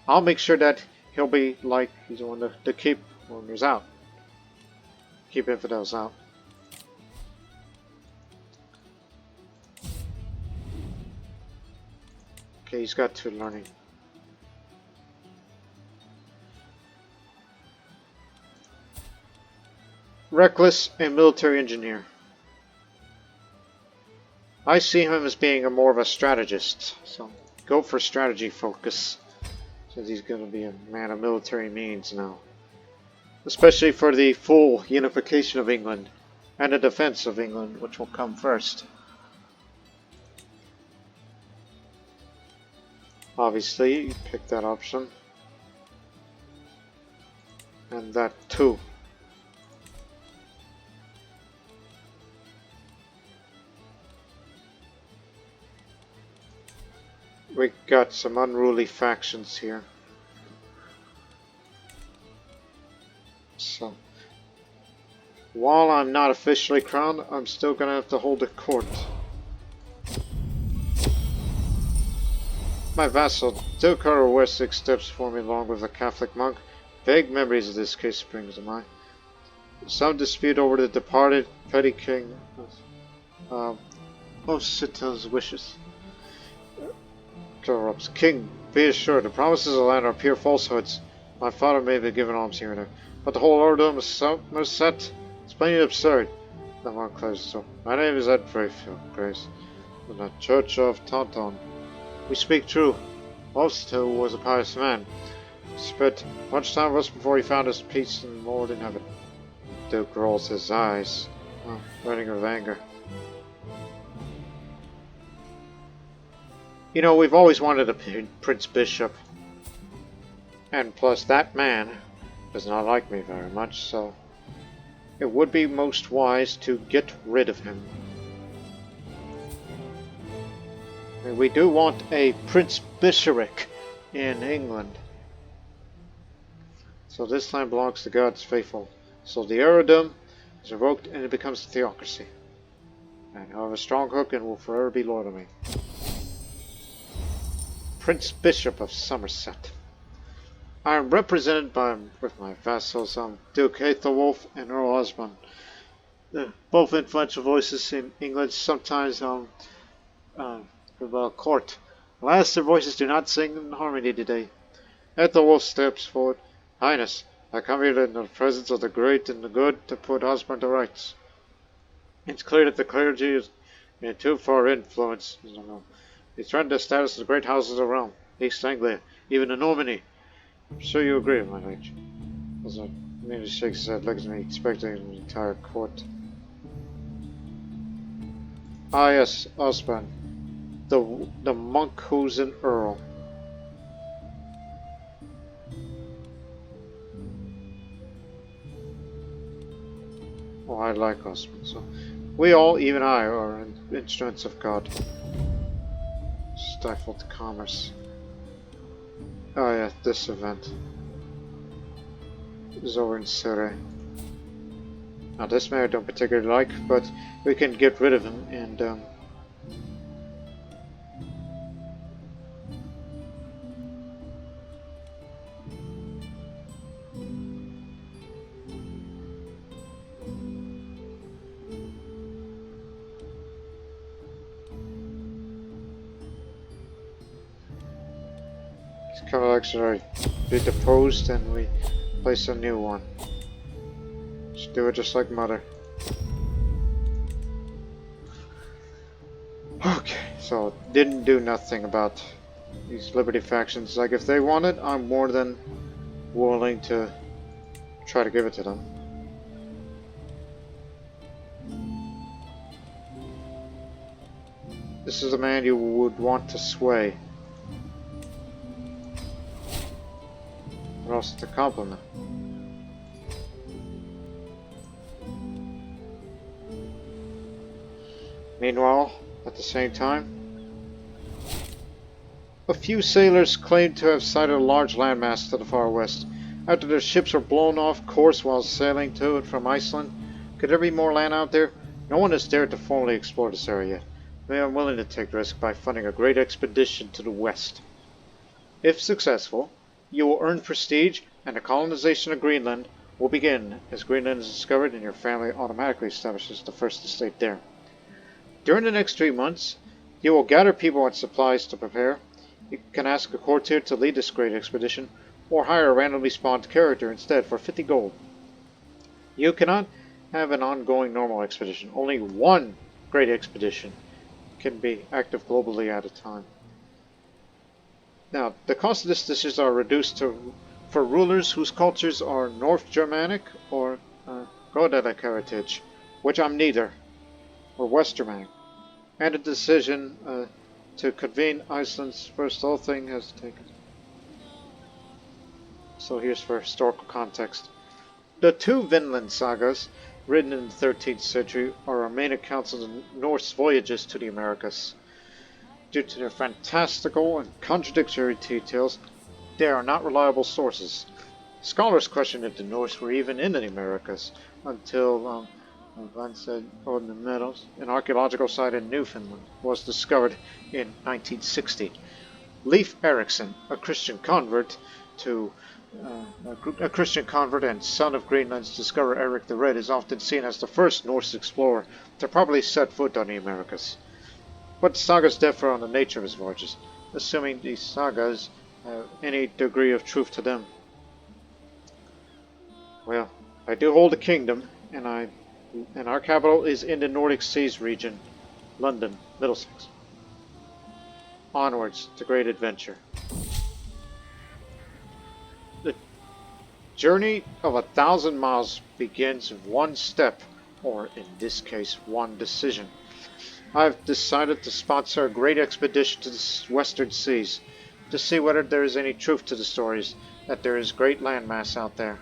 I'll make sure that he'll be like he's the one to keep foreigners out. Keep infidels out. Okay, he's got 2 learning. Reckless and military engineer. I see him as being more of a strategist, so go for strategy focus, since he's going to be a man of military means now. Especially for the full unification of England, and the defense of England, which will come first. Obviously, you pick that option. And that too. We got some unruly factions here. So, while I'm not officially crowned, I'm still gonna have to hold a court. My vassal, Conqueror, wears 6 steps before me along with a Catholic monk. Vague memories of this case springs to mind. Some dispute over the departed petty king. Osita's wishes. Interrupts. King, be assured, the promises of the land are pure falsehoods. My father may have given alms here and there, but the whole order of set. It's plainly absurd. The monk closes the door. My name is Ed Brayfield, Grace, from the Church of Taunton. We speak true. Osita was a pious man. He spent much time with us before he found his peace and Lord in heaven. Duke rolls his eyes, burning with anger. You know, we've always wanted a Prince Bishop. And plus, that man does not like me very much, so it would be most wise to get rid of him. And we do want a Prince Bishopric in England. So this land belongs to God's faithful. So the heirdom is revoked and it becomes a theocracy. And I'll have a strong hook and will forever be loyal to me. Prince Bishop of Somerset. I am represented with my vassals, Duke Aethelwulf and Earl Osmond. Both influential voices in England, sometimes with court. Alas, their voices do not sing in harmony today. Ethelwulf steps forward. Highness, I come here in the presence of the great and the good to put Osborne to rights. It's clear that the clergy is in too far influence. They threaten the status of the great houses of the realm, East Anglia, even in Normandy. I'm sure you agree, my liege. As I merely shakes his head, looks at me, expecting the entire court. Ah yes, Osborne, the monk who's an earl. Oh, I like Osborne. So we all, even I, are instruments of God. Stifled commerce. Oh yeah, this event is over in Surrey. Now this mayor I don't particularly like, but we can get rid of him and he's kind of actually be deposed and we place a new one. Just do it just like Mother. Okay, so didn't do nothing about these Liberty factions. Like if they want it, I'm more than willing to try to give it to them. This is a man you would want to sway. Or else to compliment. Meanwhile, at the same time, a few sailors claimed to have sighted a large landmass to the far west. After their ships were blown off course while sailing to it from Iceland, could there be more land out there? No one has dared to formally explore this area yet. They are willing to take the risk by funding a great expedition to the west. If successful, you will earn prestige, and the colonization of Greenland will begin as Greenland is discovered and your family automatically establishes the first estate there. During the next 3 months, you will gather people and supplies to prepare. You can ask a courtier to lead this great expedition, or hire a randomly spawned character instead for 50 gold. You cannot have an ongoing normal expedition. Only one great expedition can be active globally at a time. Now, the cost of this dishes are reduced to for rulers whose cultures are North Germanic or Godetic heritage, which I'm neither, or West Germanic. And a decision to convene Iceland's first whole thing has taken. So here's for historical context. The two Vinland sagas, written in the 13th century, are our main accounts of the Norse voyages to the Americas. Due to their fantastical and contradictory details, they are not reliable sources. Scholars question if the Norse were even in the Americas until the Meadows, an archaeological site in Newfoundland, was discovered in 1960. Leif Erikson, a Christian convert and son of Greenland's discoverer Eric the Red, is often seen as the first Norse explorer to probably set foot on the Americas. But sagas differ on the nature of his voyages, assuming these sagas have any degree of truth to them. Well, I do hold a kingdom, and our capital is in the Nordic Seas region, London, Middlesex. Onwards to great adventure. The journey of 1,000 miles begins with one step, or in this case, one decision. I've decided to sponsor a great expedition to the western seas, to see whether there is any truth to the stories that there is great landmass out there,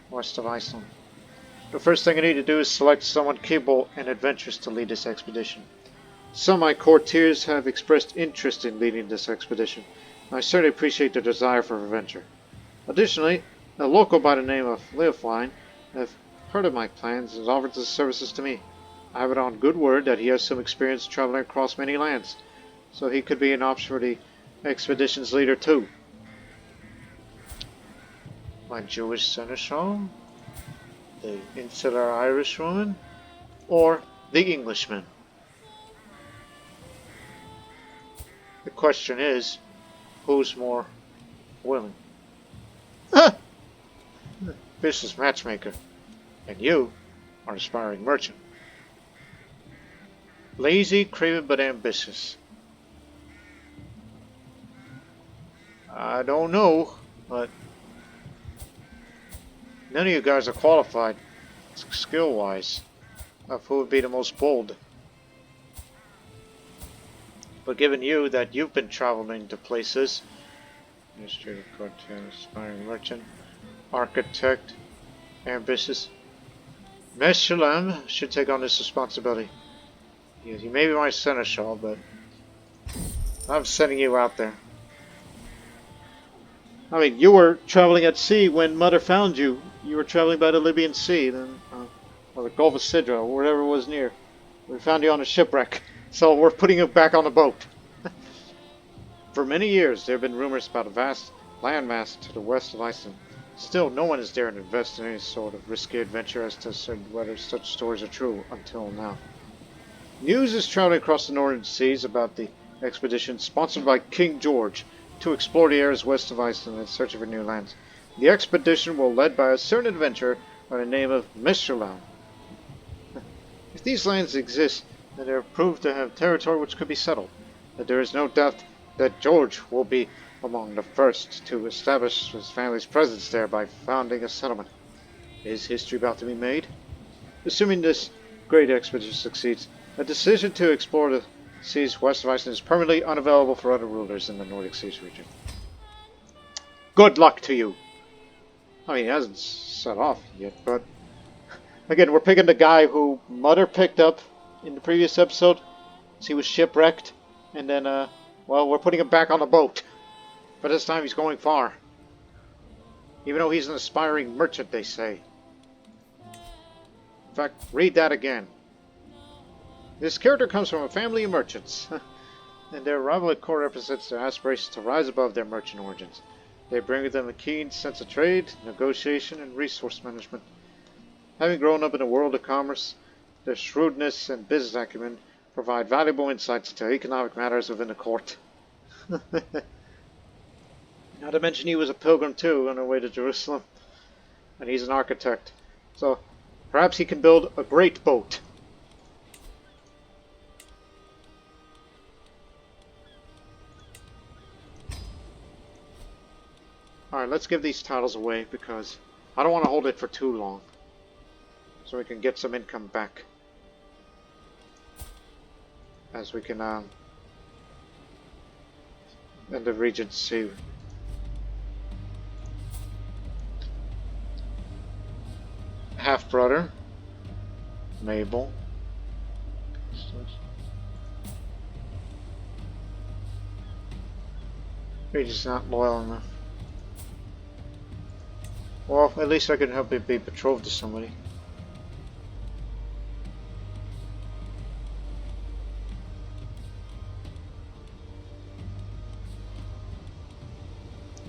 west of Iceland. The first thing I need to do is select someone capable and adventurous to lead this expedition. Some of my courtiers have expressed interest in leading this expedition, and I certainly appreciate their desire for adventure. Additionally, a local by the name of Leofwine has heard of my plans and has offered his services to me. I have it on good word that he has some experience traveling across many lands, so he could be an option for the expedition's leader too. My Jewish seneschal, the insular Irish woman, or the Englishman. The question is, who's more willing? Vicious matchmaker. And you are an aspiring merchant. Lazy, craven, but ambitious. I don't know, but none of you guys are qualified, skill-wise, of who would be the most bold. But given you that you've been traveling to places, administrative cartel, aspiring merchant, architect, ambitious, Meshulam should take on this responsibility. Yes, you may be my seneschal, but I'm sending you out there. I mean, you were traveling at sea when Mother found you. You were traveling by the Libyan Sea, then, or the Gulf of Sidra, or whatever was near. We found you on a shipwreck, so we're putting you back on the boat. For many years, there have been rumors about a vast landmass to the west of Iceland. Still, no one has dared to invest in any sort of risky adventure as to whether such stories are true until now. News is traveling across the northern seas about the expedition sponsored by King George to explore the areas west of Iceland in search of new lands. The expedition will be led by a certain adventurer by the name of Meshulam. If these lands exist, then they are proved to have territory which could be settled. But there is no doubt that George will be among the first to establish his family's presence there by founding a settlement. Is history about to be made? Assuming this great expedition succeeds, a decision to explore the seas west of Iceland is permanently unavailable for other rulers in the Nordic Seas region. Good luck to you! I mean, he hasn't set off yet, but again, we're picking the guy who Mother picked up in the previous episode. So he was shipwrecked, and then, well, we're putting him back on the boat. But this time he's going far. Even though he's an aspiring merchant, they say. In fact, read that again. This character comes from a family of merchants, and their arrival at court represents their aspirations to rise above their merchant origins. They bring with them a keen sense of trade, negotiation, and resource management. Having grown up in a world of commerce, their shrewdness and business acumen provide valuable insights into economic matters within the court. Not to mention he was a pilgrim too, on our way to Jerusalem, and he's an architect. So perhaps he can build a great boat. Alright, let's give these titles away because I don't want to hold it for too long. So we can get some income back. As we can, in the Regency. Half-brother. Mabel. He's just not loyal enough. Well, at least I can help you be betrothed to somebody.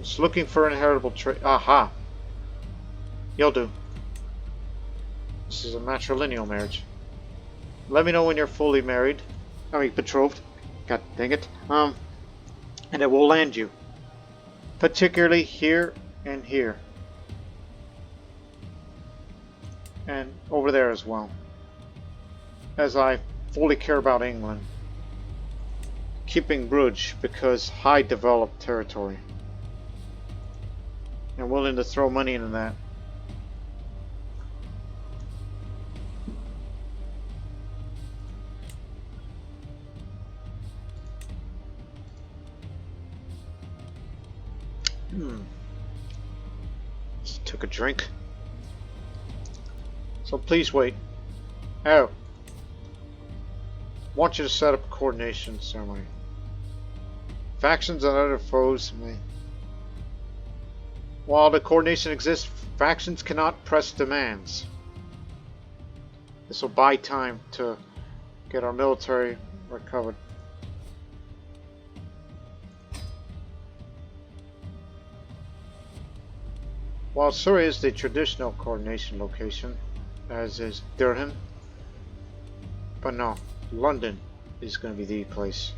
Just looking for an inheritable trait. Aha! You'll do. This is a matrilineal marriage. Let me know when you're fully married. I mean, betrothed. God dang it. And it will land you. Particularly here and here. And over there as well. As I fully care about England. Keeping Bruges because high developed territory. And willing to throw money into that. Just took a drink. So please wait. Oh. Want you to set up a coordination ceremony. Factions and other foes may. While the coordination exists, factions cannot press demands. This will buy time to get our military recovered. While Surrey is the traditional coordination location, as is Durham, but no, London is going to be the place.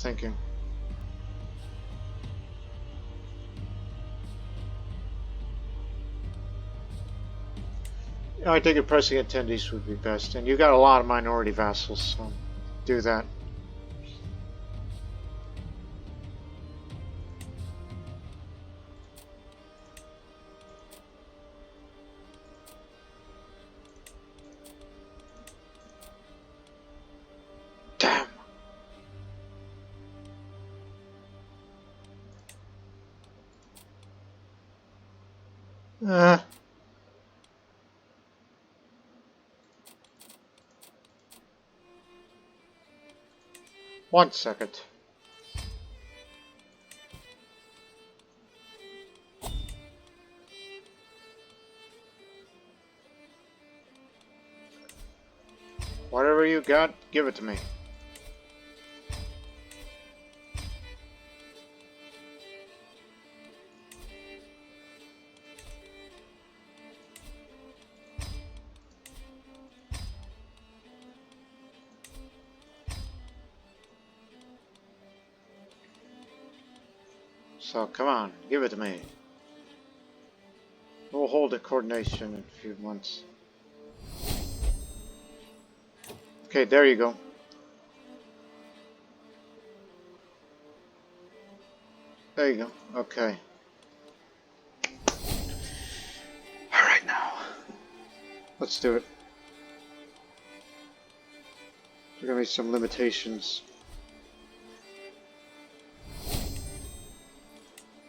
thinking. I think pressing attendees would be best, and you got a lot of minority vassals, so do that. Damn. One second. Whatever you got, give it to me. So come on, give it to me. We'll hold a coordination in a few months. Okay, there you go. There you go. Okay. Alright now. Let's do it. There are gonna be some limitations.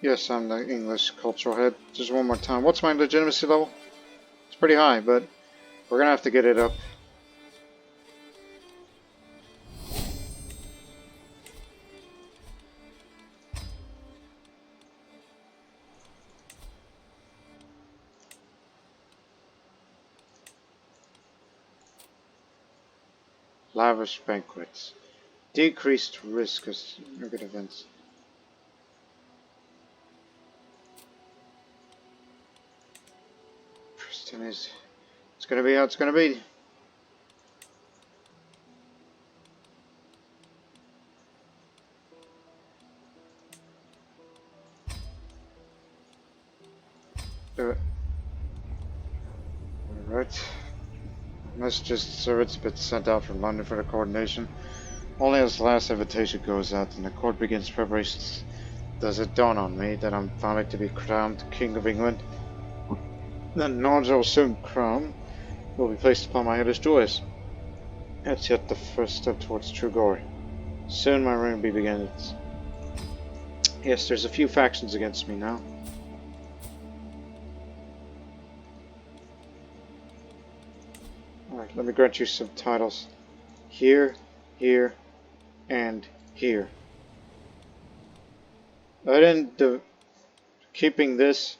Yes, I'm the English cultural head. Just one more time. What's my legitimacy level? It's pretty high, but we're gonna have to get it up. Lavish banquets. Decreased risk of market events. Preston is. It's gonna be how it's gonna be. Do it. Alright. Messages to servants been sent out from London for the coordination. Only as the last invitation goes out and the court begins preparations does it dawn on me that I'm finally to be crowned King of England. The knowledge I will soon crown will be placed upon my head as joyous. That's yet the first step towards true glory. Soon my reign will be begins. Yes, there's a few factions against me now. Alright, let me grant you some titles. Here, here, and here. I didn't do keeping this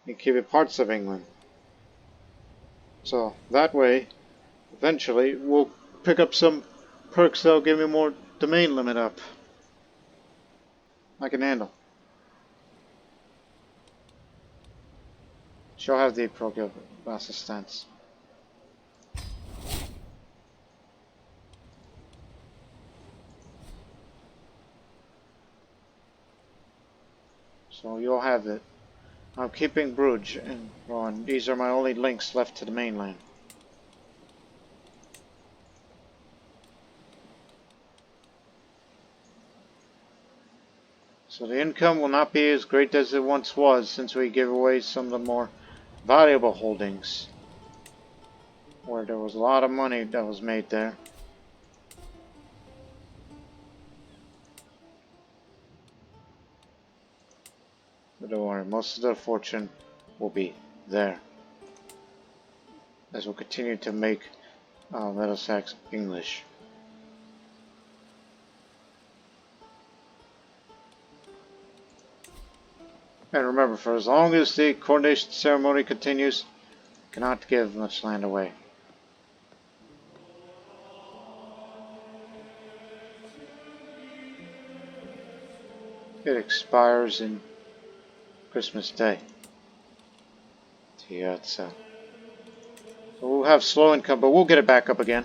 and keeping parts of England. So that way, eventually, we'll pick up some perks that'll give me more domain limit up. I can handle. She'll have the appropriate assistance. So you'll have it. I'm keeping Bruges and Rouen. These are my only links left to the mainland. So the income will not be as great as it once was since we gave away some of the more valuable holdings. Where there was a lot of money that was made there. But don't worry, most of the fortune will be there. As we'll continue to make Middlesex English. And remember, for as long as the coronation ceremony continues, cannot give much land away. It expires in Christmas Day. Yeah, so we'll have slow income, but we'll get it back up again.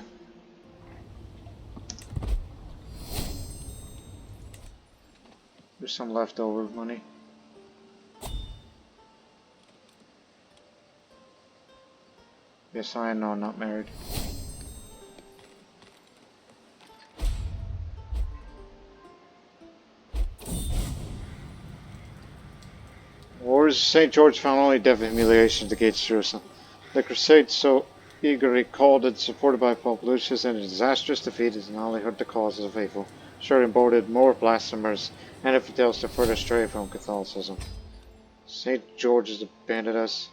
There's some leftover money. Yes, I know I'm not married. Wars of St. George found only death and humiliation at the gates of Jerusalem. The Crusade, so eagerly called and supported by Pope Lucius, in a disastrous defeat is not only hurt the causes of faithful, sure emboldened more blasphemers and infidels to further stray from Catholicism. St. George has abandoned us.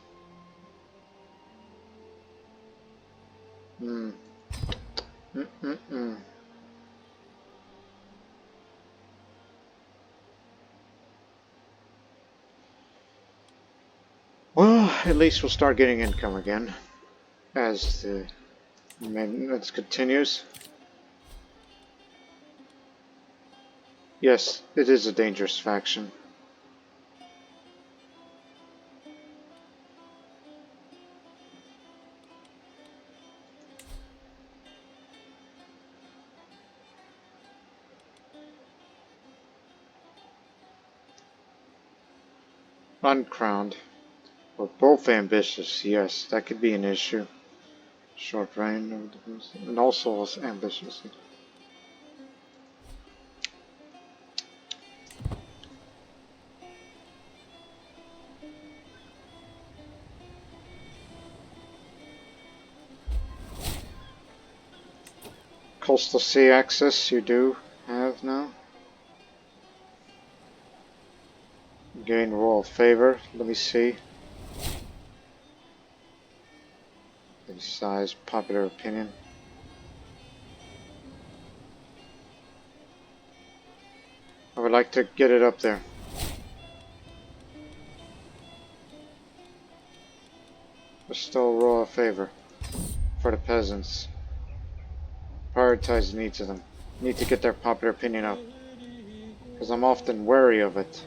Well, at least we'll start getting income again as the maintenance continues. Yes, it is a dangerous faction. Uncrowned. We're both ambitious, yes, that could be an issue. Short reign, and also ambitious. Coastal sea access you do have now. Gain royal favor, let me see. Size, popular opinion. I would like to get it up there. Bestow royal favor for the peasants. Prioritize the needs of them. Need to get their popular opinion up, because I'm often wary of it.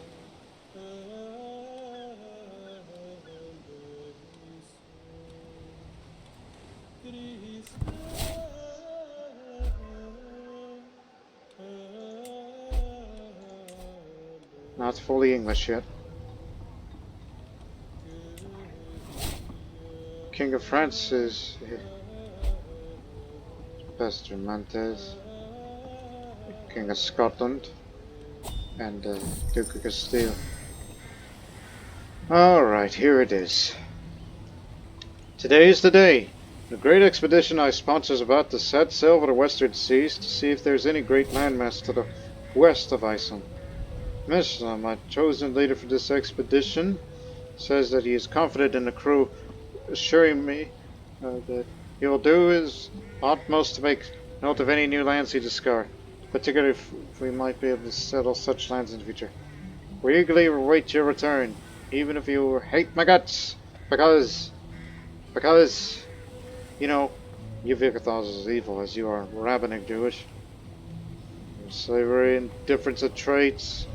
Not fully English yet. King of France is Pastor Montez. King of Scotland and Duke of Castile. Alright, here it is. Today is the day. The great expedition I sponsor is about to set sail for the western seas to see if there's any great landmass to the west of Iceland. Mishlam, my chosen leader for this expedition, says that he is confident in the crew, assuring me that he will do his utmost to make note of any new lands he discovers, particularly if we might be able to settle such lands in the future. We eagerly await your return, even if you hate my guts, because, you know, you view Catholicism as evil, as you are rabbinic Jewish. Slavery and difference of traits.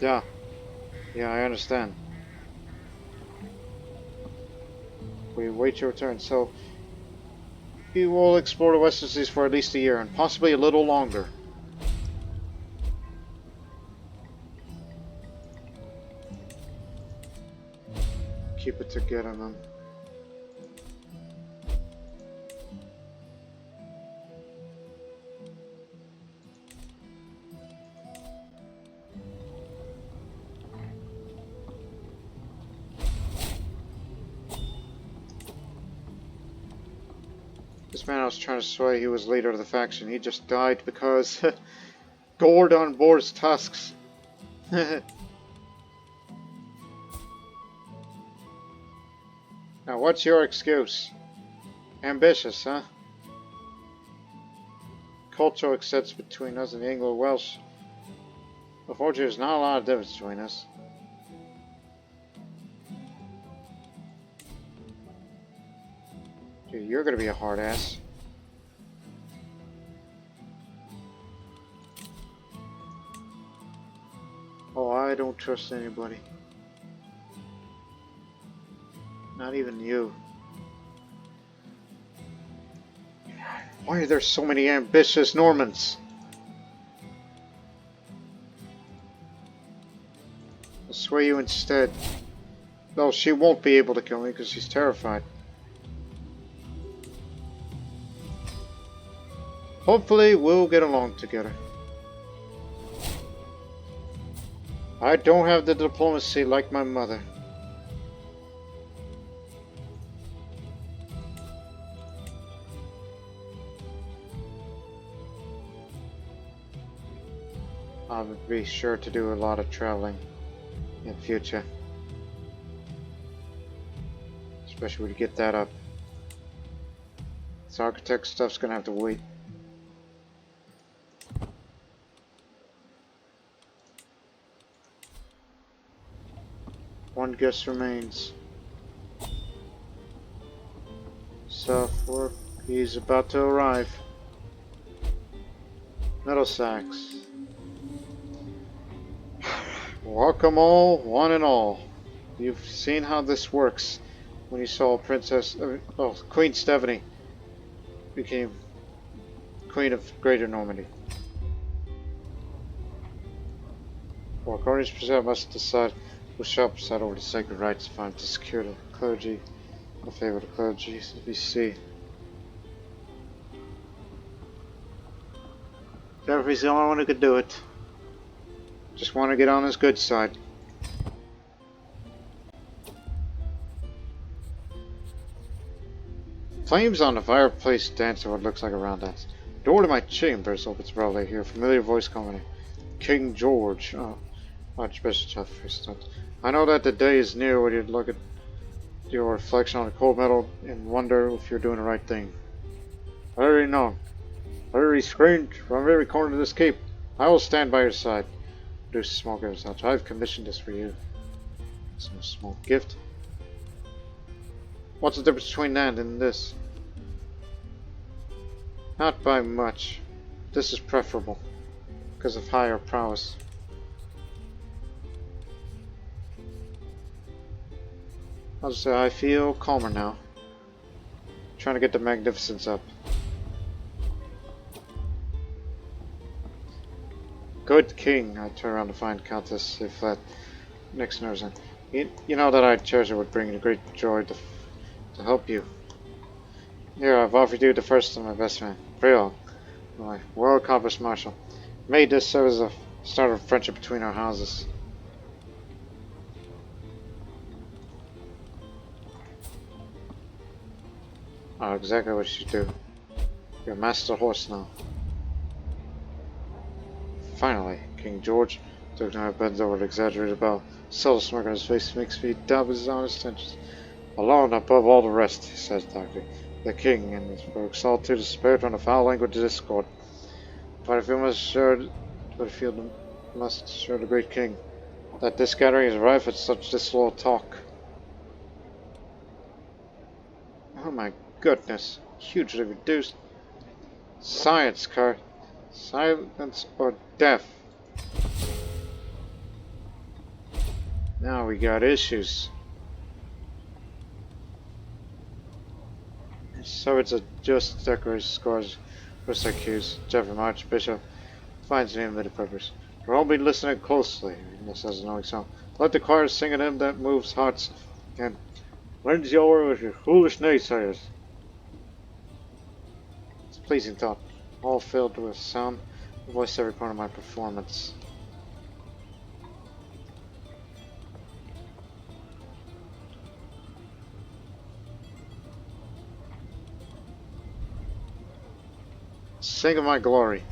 Yeah, I understand. We await your return, so we will explore the Western Seas for at least a year, and possibly a little longer. Keep it together, man. This man I was trying to sway, he was leader of the faction. He just died because gored on boar's tusks. Now, what's your excuse? Ambitious, huh? Cultural extents between us and the Anglo-Welsh. Unfortunately, there's not a lot of difference between us. Dude, you're gonna be a hard ass. Oh, I don't trust anybody. Not even you. Why are there so many ambitious Normans? I'll sway you instead. Though she won't be able to kill me because she's terrified. Hopefully we'll get along together. I don't have the diplomacy like my mother. I'll be sure to do a lot of traveling in future. Especially when you get that up. This architect stuff's gonna have to wait. One guest remains. Southwark, he's about to arrive. Middlesex. Welcome all, one and all. You've seen how this works when you saw Queen Stephanie became Queen of Greater Normandy. For according to Crusade, must decide who shall preside over the sacred rights if I'm to secure the clergy, in favor of the clergy, BC. Jeffrey's the only one who could do it. Just want to get on his good side. Flames on the fireplace dance what looks like a round dance. Door to my chambers opens abruptly. I hear a familiar voice coming. King George. Oh, Archbishop Jeffrey. I know that the day is near when you look at your reflection on the cold metal and wonder if you're doing the right thing. I already know. I already screamed from every corner of this cape. I will stand by your side. Produce a small gift. I've commissioned this for you. It's a small gift. What's the difference between that and this? Not by much. This is preferable because of higher prowess. I'll just say I feel calmer now. Trying to get the magnificence up. Good king. I turn around to find Countess Flat next nurse. You know that I cherish it would bring you great joy to help you. Here, I've offered you the first of my best man, Brill, my well-accomplished marshal. May this serve as a start of friendship between our houses. Oh, exactly what you do. You're a master horse now. Finally, King George took now bends over the exaggerated bow. Subtle smirk on his face makes me doubt his honest intentions. Alone above all the rest, he says darkly, the king and his solitude is spared from the foul language of discord. But if you must assure the great king that this gathering is rife with such disloyal talk. Oh my goodness, hugely reduced. Science card. Silence or death. Now we got issues. So it's a just decoration scores first accused. Jeffrey Archbishop finds me in the purpose. We'll all be listening closely. This has a knowing song. Let the choir sing an hymn that moves hearts and lends you over with your foolish naysayers. It's a pleasing thought, all filled with sound, voice every part of my performance. Sing of my glory.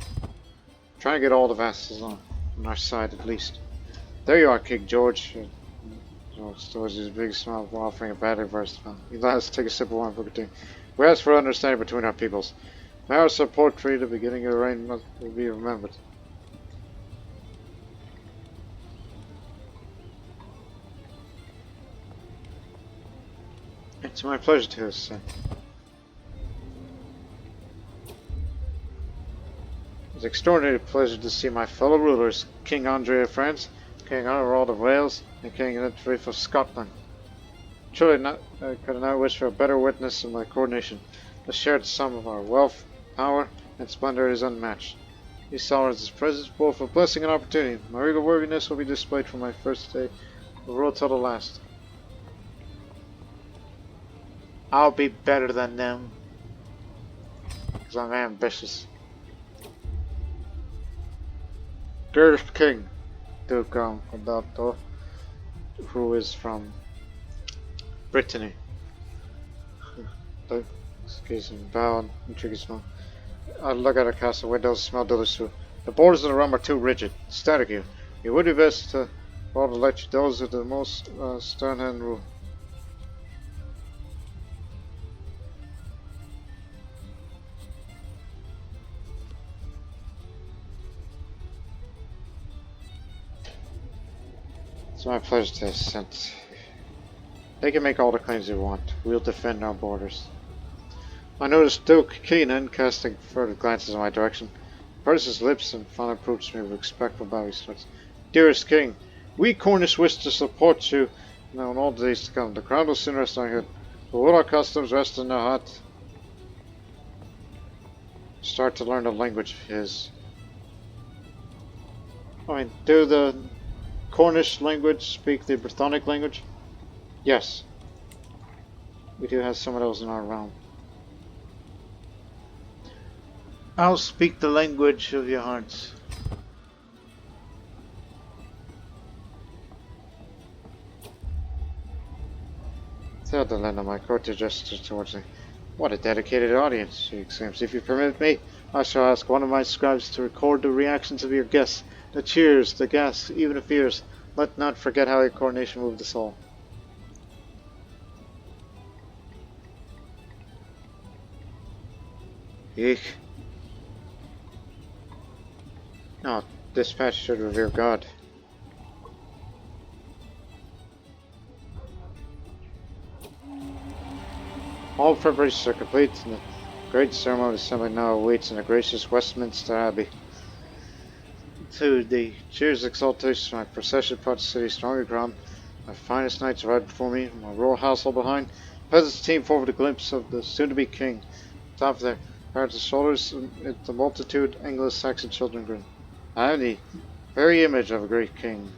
Try to get all the vassals on our side at least. There you are, King George. George towards his big smile while offering a battery verse. He lets take a sip of wine for continuing. We ask for understanding between our peoples. May our support tree, the beginning of the reign, will be remembered. It's my pleasure to say. It's an extraordinary pleasure to see my fellow rulers, King Andre of France, King Harold of Wales, and King Edward of Scotland. Truly, I could not wish for a better witness of my coronation. The shared sum of our wealth, power, and splendor is unmatched. He saw as his presence both a blessing and opportunity. My regal worthiness will be displayed from my first day. The road till the last. I'll be better than them. Because I'm ambitious. Greatest King, Duke Condato, who is from Brittany. Excuse me, bow and intriguing smile. I look at the castle windows, smell delicious food. The borders of the realm are too rigid. Static you. It would be best to follow the lecture those with the most stern hand rule. It's my pleasure to assent. They can make all the claims they want. We'll defend our borders. I noticed Duke Keenan casting furtive glances in my direction. Purses his lips and finally approached me with respectful bow. He starts, Dearest King, we Cornish wish to support you now in all the days to come. The crown will soon rest on your head, but will our customs rest in our heart? Start to learn the language of his. Do the Cornish language speak the Brythonic language? Yes. We do have some of those in our realm. I'll speak the language of your hearts. Tell the land of my courtier gestures towards me. What a dedicated audience, she exclaims. If you permit me, I shall ask one of my scribes to record the reactions of your guests, the cheers, the gasps, even the fears. Let not forget how your coronation moved us all. Eek. No, dispatch should revere God. All preparations are complete, and the great ceremony of assembly now awaits in the gracious Westminster Abbey. To the cheers and exaltation, my procession parts the city strongly crowned. My finest knights ride before me, my royal household behind. Peasants teem forward a glimpse of the soon-to-be king. Top of their parents' shoulders, the multitude Anglo-Saxon children grin. I am the very image of a great king.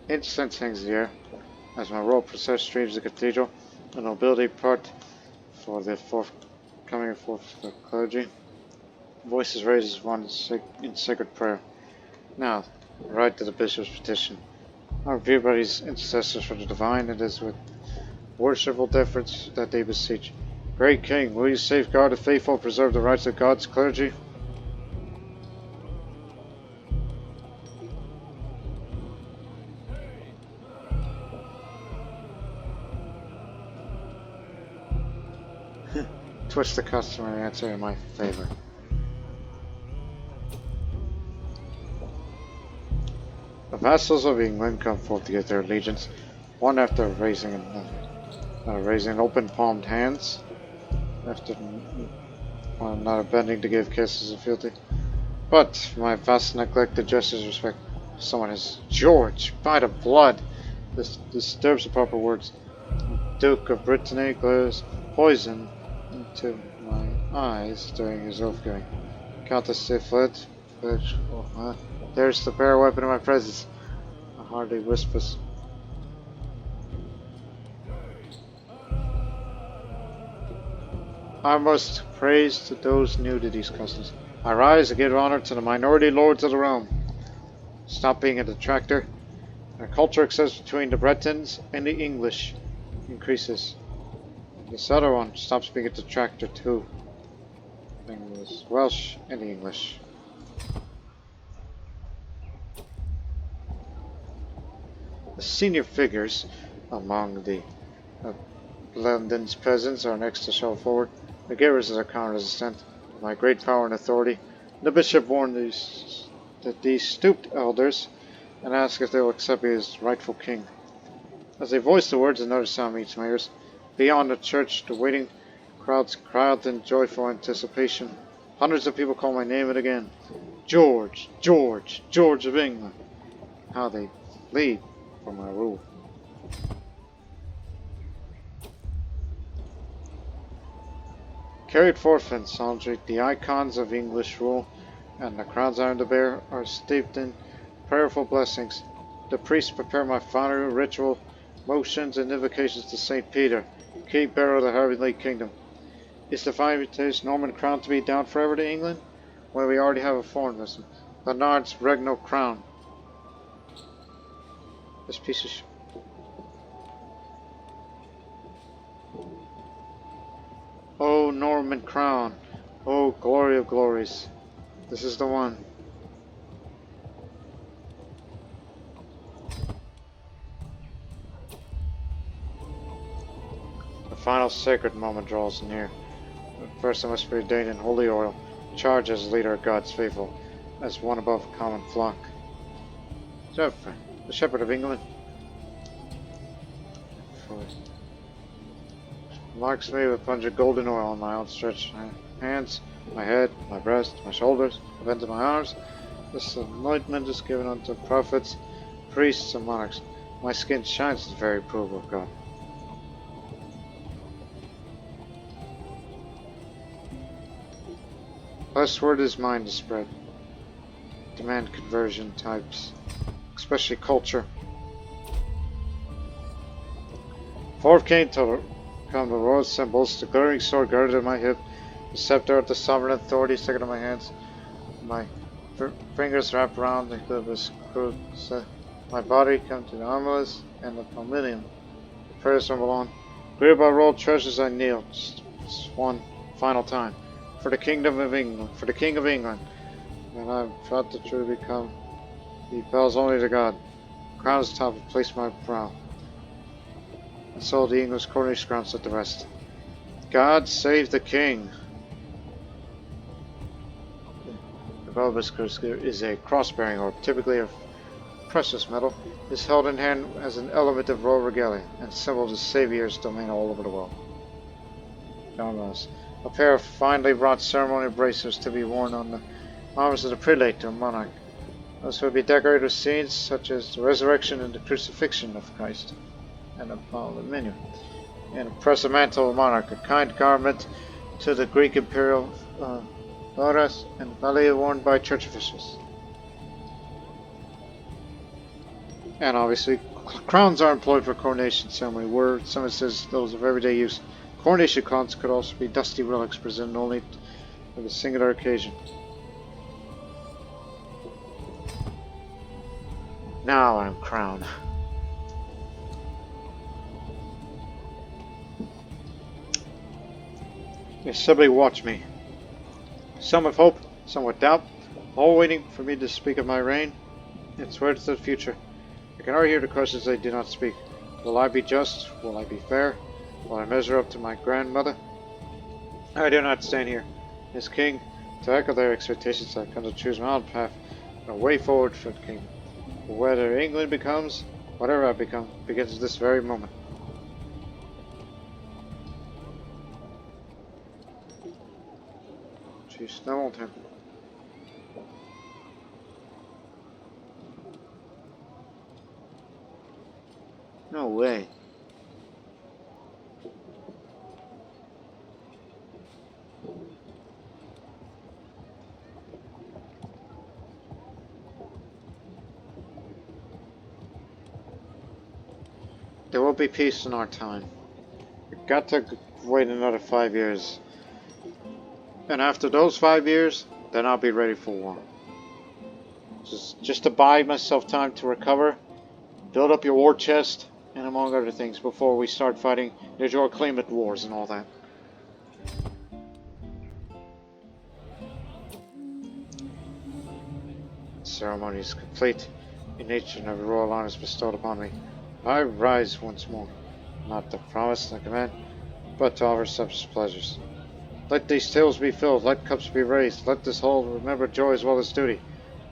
Incense hangs in the air as my royal procession streams the cathedral. The nobility part for the coming forth of the clergy. Voices raised as one in sacred prayer. Now, right to the bishop's petition. Our everybody's intercessors for the divine, it is with worshipful deference that they beseech. Great King, will you safeguard the faithful, preserve the rights of God's clergy? Twist the customary answer in my favor. The vassals of England come forth to give their allegiance, one after raising open-palmed hands, after not bending to give kisses of fealty. But my vast neglected gestures of respect, someone is George, by the blood. This disturbs the proper words. The Duke of Brittany glares poison into my eyes during his oath-giving. Countess de fled. There's the bare weapon in my presence. I hardly whispers. I must praise to those new to these customs. I rise and give honor to the minority lords of the realm. Stop being a detractor. Our culture exists between the Bretons and the English increases. This other one stops being a detractor too. The Welsh and the English. The senior figures among the London's peasants are next to show forward. The givers of their counter-resistant. My great power and authority. The bishop warned these stooped elders and asked if they will accept me as rightful king. As they voice the words, another sound meets my ears. Beyond the church, the waiting crowds cry out in joyful anticipation. Hundreds of people call my name and again. George, George, George of England. How they plead for my rule. Carried forth in psalmody, the icons of English rule, and the crowns I am to bear are steeped in prayerful blessings. The priests prepare my final ritual motions and invocations to St. Peter, key bearer of the heavenly kingdom. Is the 5 Norman crown to be down forever to England? Well, we already have a foreign vessel. Bernard's regnal crown. This piece of Oh, Norman crown. Oh, glory of glories. This is the one. The final sacred moment draws near. First I must be ordained in holy oil, charged as leader of God's faithful, as one above a common flock. Geoffrey, the shepherd of England, marks me with pungent golden oil on my outstretched hands, my head, my breast, my shoulders, up into my arms. This anointment is given unto prophets, priests, and monarchs. My skin shines the very approval of God. Last word is mine to spread. Demand conversion types, especially culture. Fourth came to come the royal symbols, the glittering sword guarded at my hip, the scepter of the sovereign authority sticking in my hands, my fingers wrapped around the clivus cruciate. My body come to the armless and the palmilium. The prayers rumble on. Greeted by royal treasures I kneel, just one final time. For the kingdom of England, for the King of England, and I am proud to truly become. He bows only to God. Crown is top and place my brow. And so the English coronation crown set the rest. God save the King. The bulbous Crusader is a cross-bearing orb, typically of precious metal, is held in hand as an element of royal regalia and symbol of the Saviour's domain all over the world. A pair of finely wrought ceremonial bracers to be worn on the arms of the prelate or monarch. Those would be decorated with scenes such as the resurrection and the crucifixion of Christ, and upon the menu. And a press mantle of monarch, a kind garment to the Greek imperial loras and valet worn by church officials. And obviously, crowns are employed for coronation ceremony, where some says those of everyday use. Coronation crowns could also be dusty relics presented only for the singular occasion. Now I am crowned. The assembly watch me. Some with hope, some with doubt, all waiting for me to speak of my reign and swear to the future. I can already hear the questions they do not speak. Will I be just? Will I be fair? Will I measure up to my grandmother? I do not stand here as king to echo their expectations. I come to choose my own path and a way forward for the kingdom. Whether England becomes, whatever I become, begins this very moment. Jeez, that won't happen. No way. There will be peace in our time. We've got to wait another 5 years. And after those 5 years, then I'll be ready for war. Just to buy myself time to recover, build up your war chest, and among other things, before we start fighting your climate wars and all that. The ceremony is complete. In nature and every royal honor is bestowed upon me. I rise once more, not to promise and command, but to offer such pleasures. Let these tables be filled, let cups be raised, let this hall remember joy as well as duty.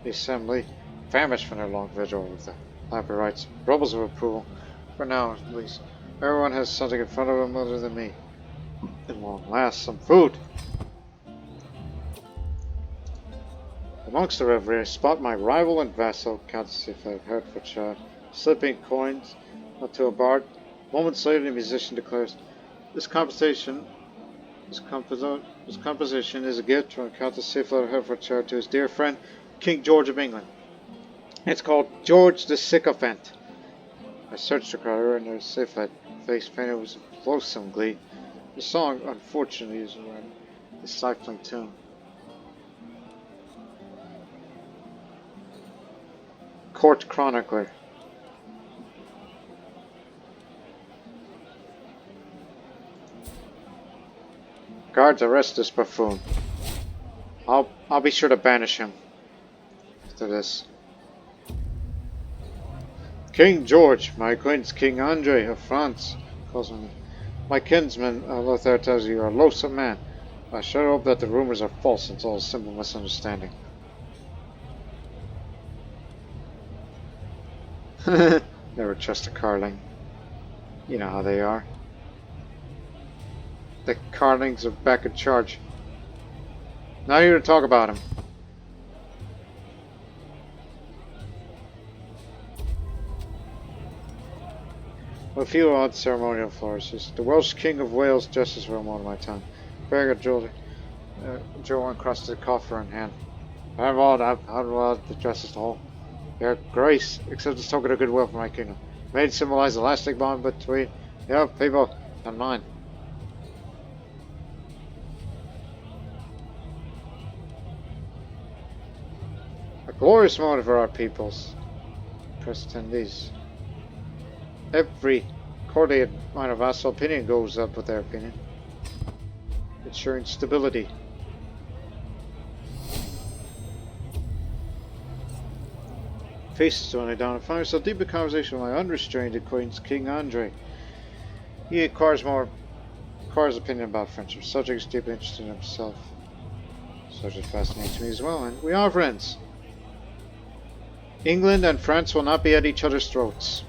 The assembly, famished from their long vigil with the happy rites, rumbles of approval. For now, at least, everyone has something in front of them other than me. At long last, some food. The Amongst the revelry, I spot my rival and vassal, Count of Hertfordshire, slipping coins to a bard. Moments later, the musician declares, This composition is a gift from Count of Hertfordshire to his dear friend, King George of England. It's called George the Sycophant. I searched the crowd and their sycophant face painted with loathsome glee. The song, unfortunately, is a stifling tune. Court Chronicler. Guards, arrest this buffoon. I'll be sure to banish him after this. King George, my acquaintance King Andre of France, calls me. My kinsman Lothair tells you are a loathsome man. I sure hope that the rumors are false and it's all a simple misunderstanding. Never trust a Carling. You know how they are. The Carlings are back in charge. Not here to talk about him. A few odd ceremonial flourishes. The Welsh King of Wales justice for a moment of my time. Beggar Joe uncrossed the coffer in hand. I'm all the justice hall. Your grace, accept this token of goodwill for my kingdom. Made to symbolize the lasting bond between your people and mine. A glorious moment for our peoples. Press attendees. Every courtier minor vassal opinion goes up with their opinion, ensuring stability. Faces to only down and find myself deep in conversation with my unrestrained acquaintance King Andre. He acquires opinion about friendship. Subject is deeply interested in himself. Subject fascinates me as well, and we are friends. England and France will not be at each other's throats.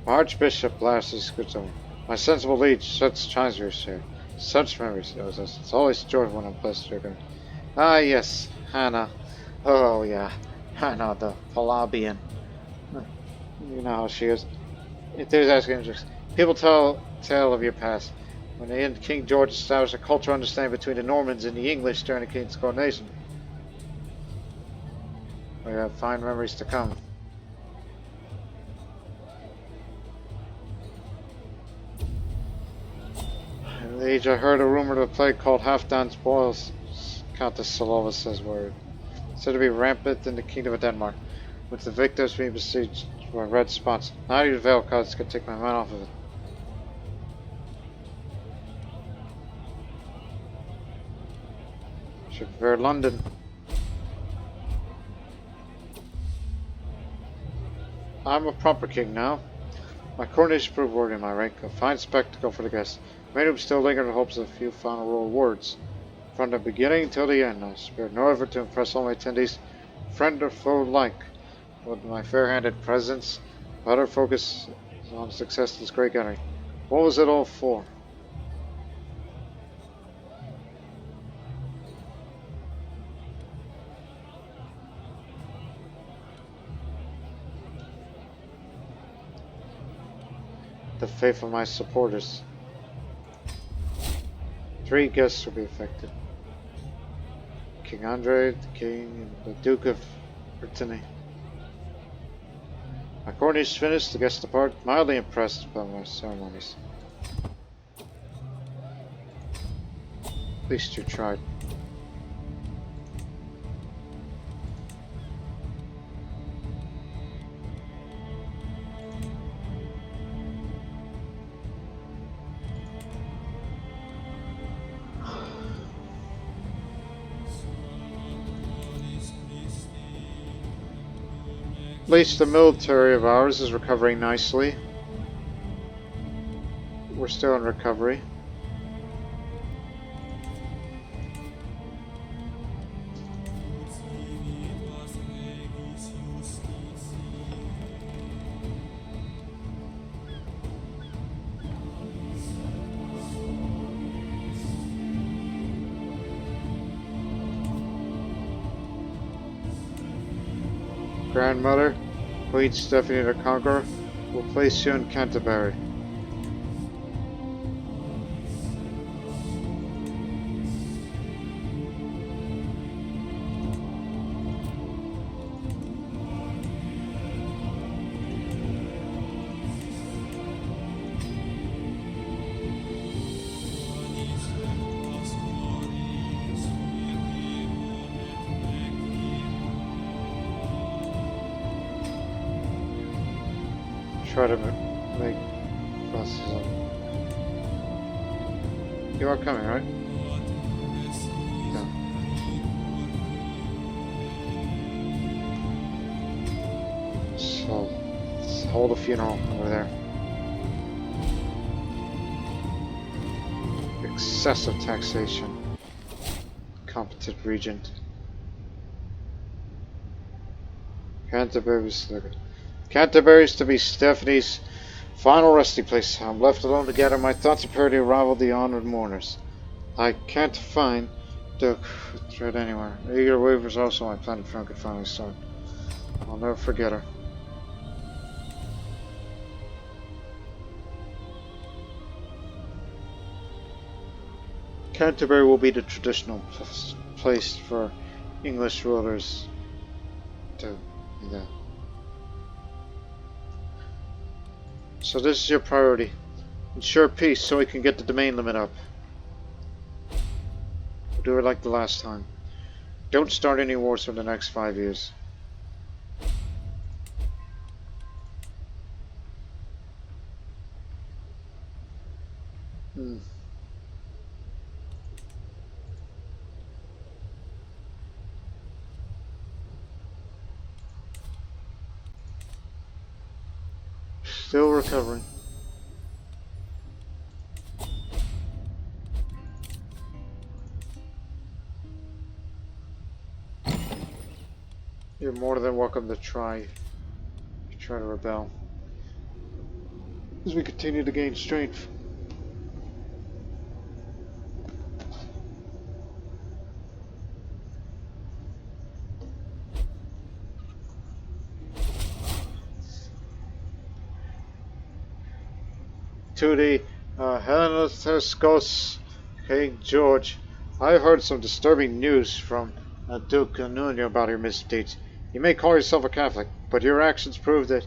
Archbishop blasts his good zone. My sensible liege, such times we share. Such memories knows us. It's always joy when I'm blessed to her. Ah yes, Hannah. Oh yeah, Hannah the Palabian. You know how she is. Enthusiastic interest. People tell of your past. When the end King George established a cultural understanding between the Normans and the English during the King's coronation. We have fine memories to come. In the age I heard a rumor of a plague called half-done spoils, Countess Solova says word. Said to be rampant in the kingdom of Denmark, with the victors being besieged by red spots. Not even veil cards could take my mind off of it. Should prefer London. I'm a proper king now. My coronation proved worthy of my rank, a fine spectacle for the guests. Many of them still linger in the hopes of a few final royal words. From the beginning till the end, I spared no effort to impress all my attendees, friend or foe alike, with my fair-handed presence. My utter focus is on success of this great gathering. What was it all for? The faith of my supporters. 3 guests will be affected. King Andre, the King, and the Duke of Brittany. My coronation is finished, the guests depart, mildly impressed by my ceremonies. At least you tried. At least the military of ours is recovering nicely. We're still in recovery. grandmother, Queen Stephanie the Conqueror, will place you in Canterbury. Try to make buses up. You are coming, right? No. So, let's hold a funeral over there. Excessive taxation. Competent regent. Canterbury's to be Stephanie's final resting place. I'm left alone to gather my thoughts and prepare to rival the honored mourners. I can't find the thread anywhere. Eager Weaver's also my planet friend could finally start. I'll never forget her. Canterbury will be the traditional place for English rulers to So this is your priority. Ensure peace so we can get the domain limit up. We'll do it like the last time. Don't start any wars for the next 5 years. Still recovering. You're more than welcome to try to rebel. As we continue to gain strength. To the Hellenistos King George, I have heard some disturbing news from Duke Nuno about your misdeeds. You may call yourself a Catholic, but your actions prove that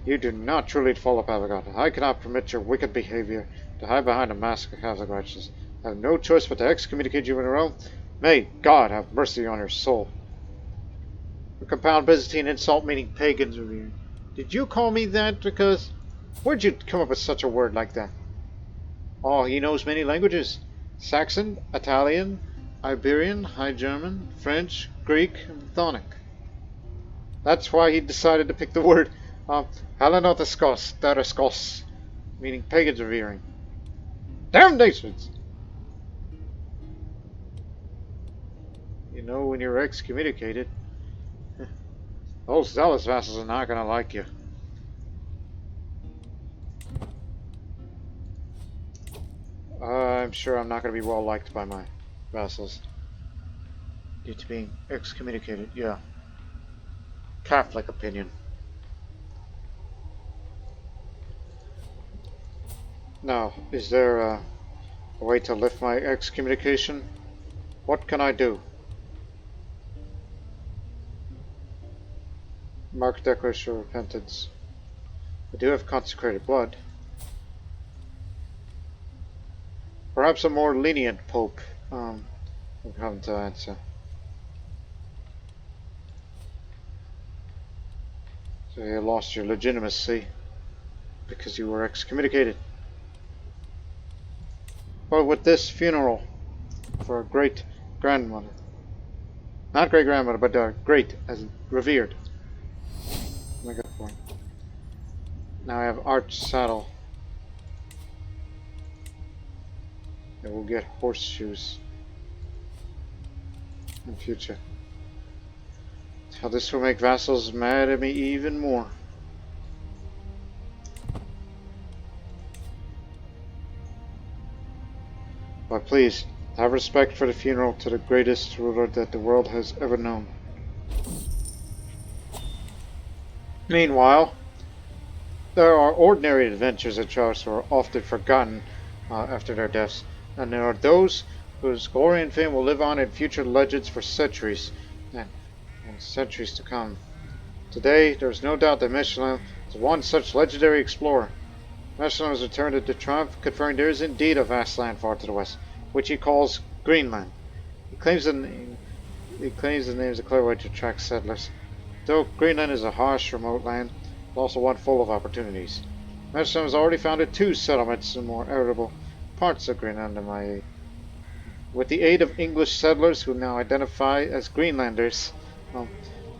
you do not truly follow Papagod. I cannot permit your wicked behavior to hide behind a mask of Catholic righteousness. I have no choice but to excommunicate you in a realm. May God have mercy on your soul. A compound Byzantine insult meaning pagans revere. Did you call me that because... Where'd you come up with such a word like that? Oh, he knows many languages. Saxon, Italian, Iberian, High German, French, Greek, and Chthonic. That's why he decided to pick the word Hellenothiskos, Dariskos, meaning pagans revering. Damnations! You know, when you're excommunicated, those zealous vassals are not gonna like you. I'm sure I'm not going to be well liked by my vassals. Due to being excommunicated, yeah. Catholic opinion. Now, is there a way to lift my excommunication? What can I do? Mark Declaration of Repentance. I do have consecrated blood. Perhaps a more lenient pope will come to answer. So you lost your legitimacy because you were excommunicated. Well, with this funeral for a great grandmother, not great grandmother, but great as revered. Make a point. Now I have arch saddle. And we'll get horseshoes in future. How this will make vassals mad at me even more. But please, have respect for the funeral to the greatest ruler that the world has ever known. Meanwhile, there are ordinary adventures that travelers who are often forgotten after their deaths, and there are those whose glory and fame will live on in future legends for centuries and, and centuries to come. Today, there is no doubt that Michelin is one such legendary explorer. Michelin has returned to triumph, confirming there is indeed a vast land far to the west, which he calls Greenland. He claims the name is a clever way to attract settlers. Though Greenland is a harsh, remote land, it's also one full of opportunities. Michelin has already founded 2 settlements in more arable parts of Greenland in my aid. With the aid of English settlers who now identify as Greenlanders,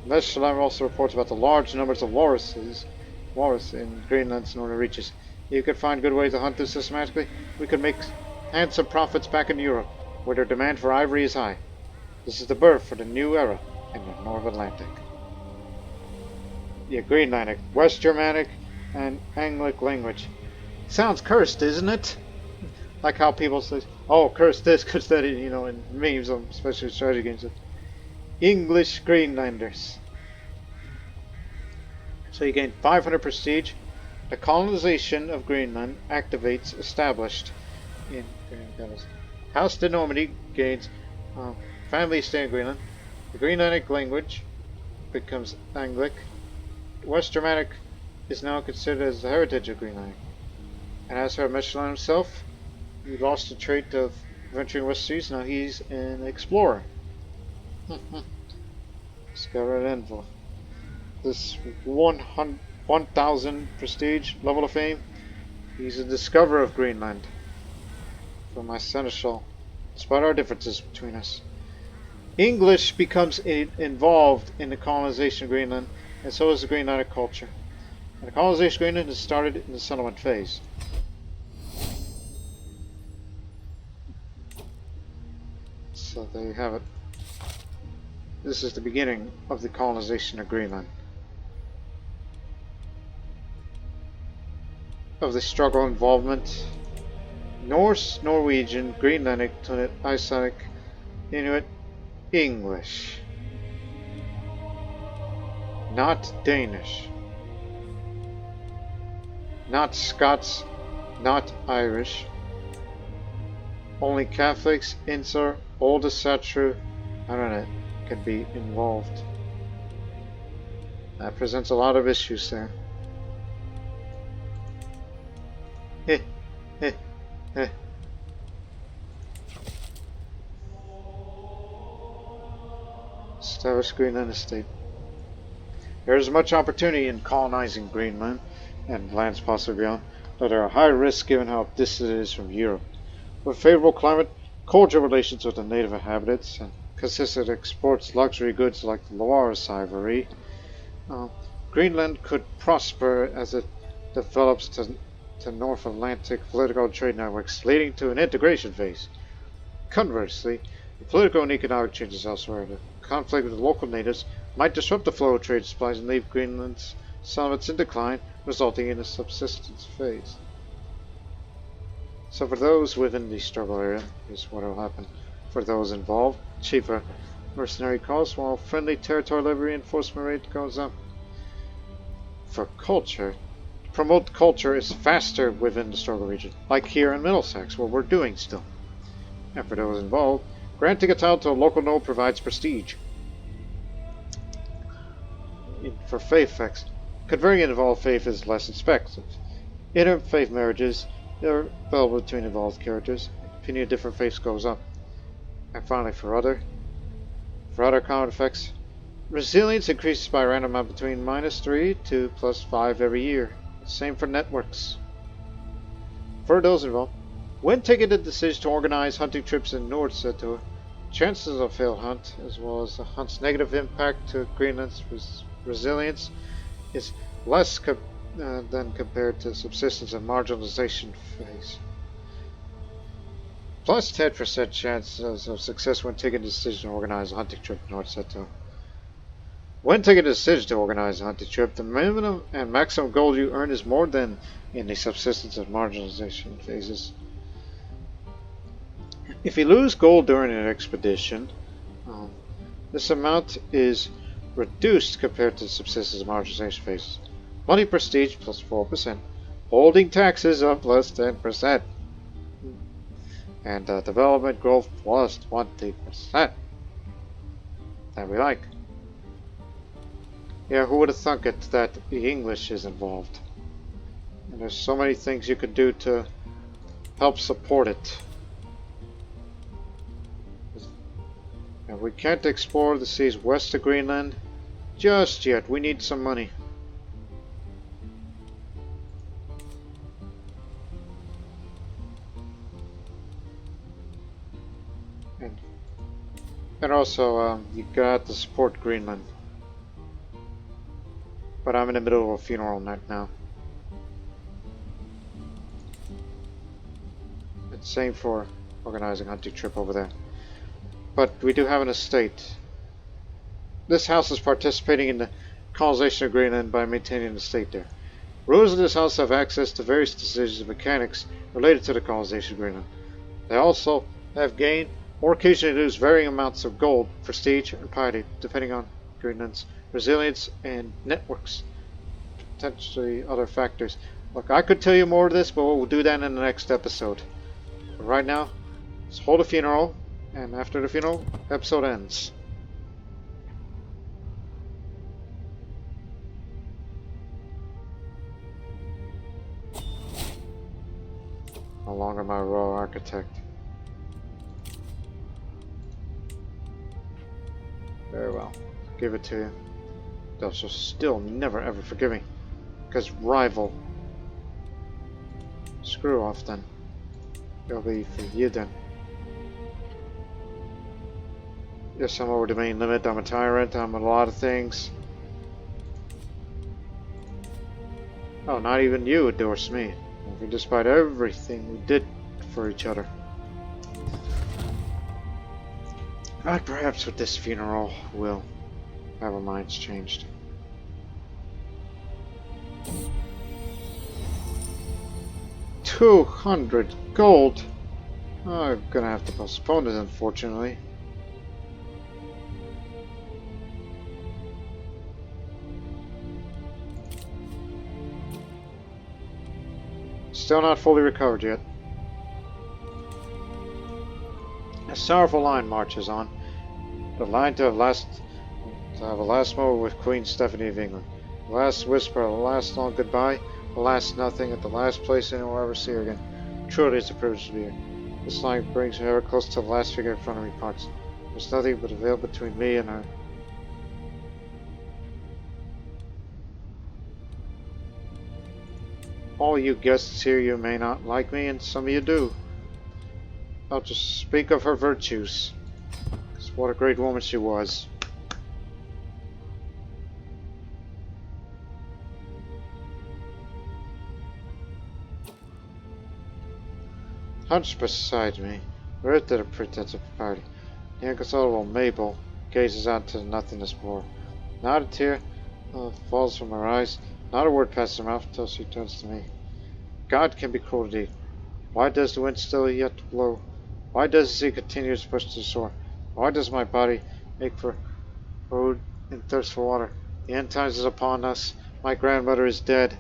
Michelin also reports about the large numbers of walrus in Greenland's northern reaches. If you could find good ways to hunt them systematically, we could make handsome profits back in Europe, where their demand for ivory is high. This is the birth for the new era in the North Atlantic. Yeah, Greenlandic, West Germanic, and Anglic language. Sounds cursed, isn't it? Like how people say, oh, curse this, curse that, in memes, especially strategy games. English Greenlanders. So you gain 500 prestige. The colonization of Greenland activates established in Greenland. House de Normandy gains family stay in Greenland. The Greenlandic language becomes Anglic. West Germanic is now considered as the heritage of Greenland. And as for Michelin himself, he lost the trait of venturing west seas. Now he's an explorer. Let's go right in for this 1,000 prestige level of fame. He's a discoverer of Greenland. For my seneschal, despite our differences between us. English becomes involved in the colonization of Greenland, and so is the Greenlandic culture. And the colonization of Greenland has started in the settlement phase. So there you have it. This is the beginning of the colonization of Greenland. Of the struggle involvement. Norse, Norwegian, Greenlandic, Tunit, Icelandic, Inuit, English. Not Danish. Not Scots, not Irish. Only Catholics, Insular, Oldest Satru, Aranet can be involved. That presents a lot of issues there. Establish Greenland estate. There is much opportunity in colonizing Greenland and lands possibly beyond, but there are high risks given how distant it is from Europe. With favorable climate, cordial relations with the native inhabitants, and consistent exports luxury goods like the Loire's ivory, Greenland could prosper as it develops to North Atlantic political and trade networks, leading to an integration phase. Conversely, the political and economic changes elsewhere, the conflict with the local natives might disrupt the flow of trade supplies and leave Greenland's settlements in decline, resulting in a subsistence phase. So for those within the struggle area, here's what will happen. For those involved, cheaper mercenary costs, while friendly territorial reinforcement rate goes up. For culture, to promote culture is faster within the struggle region, like here in Middlesex, what we're doing still. And for those involved, granting a title to a local node provides prestige. For faith effects, converting an involved faith is less expensive. Interfaith marriages are available between involved characters. Opinion of different faiths goes up. And finally, for other common effects, resilience increases by a random amount between -3 to +5 every year. Same for networks. For those involved, when taking the decision to organize hunting trips in Nordsetur, chances of failed hunt, as well as the hunt's negative impact to Greenland's resilience, is less than compared to subsistence and marginalization phase. Plus 10% chances of success when taking the decision to organize a hunting trip in Nordsetur. When taking a decision to organize a hunting trip, the minimum and maximum gold you earn is more than in the subsistence and marginalization phases. If you lose gold during an expedition, this amount is reduced compared to subsistence modernization phases. Money prestige plus 4%. Holding taxes up less than 10%. And development growth plus 20%. That we like. Yeah, who would have thunk it that the English is involved? And there's so many things you could do to help support it. And we can't explore the seas west of Greenland just yet. We need some money. And also, you got to support Greenland. But I'm in the middle of a funeral right now. And same for organizing a hunting trip over there. But we do have an estate. This house is participating in the colonization of Greenland by maintaining an estate there. Rulers of this house have access to various decisions and mechanics related to the colonization of Greenland. They also have gained or occasionally lose varying amounts of gold, prestige, and piety, depending on Greenland's resilience and networks. Potentially other factors. Look, I could tell you more of this, but we'll do that in the next episode. But right now, let's hold a funeral, and after the funeral, episode ends. No longer my royal architect. Very well. Give it to you. They'll still never ever forgive me. Because rival. Screw off then. It'll be for you then. Yes, I'm over the main limit. I'm a tyrant. I'm a lot of things. Oh, not even you endorse me. Despite everything we did for each other. But perhaps with this funeral, we'll have our minds changed. $200 gold? I'm gonna have to postpone it, unfortunately. Still not fully recovered yet. A sorrowful line marches on. The line to have a last moment with Queen Stephanie of England. The last whisper, the last long goodbye, the last nothing, at the last place anyone will ever see her again. Truly it's a privilege to be here. This line brings me ever close to the last figure in front of me parts. There's nothing but a veil between me and her. All you guests here, you may not like me, and some of you do. I'll just speak of her virtues. 'Cause what a great woman she was. Hunched beside me, without a pretense of propriety, the inconsolable Mabel gazes out to the nothingness below. Not a tear falls from her eyes, not a word passes her mouth until she turns to me. God can be cruel indeed. Why does the wind still yet blow? Why does the sea continue to push to the shore? Why does my body ache for food and thirst for water? The end times is upon us. My grandmother is dead.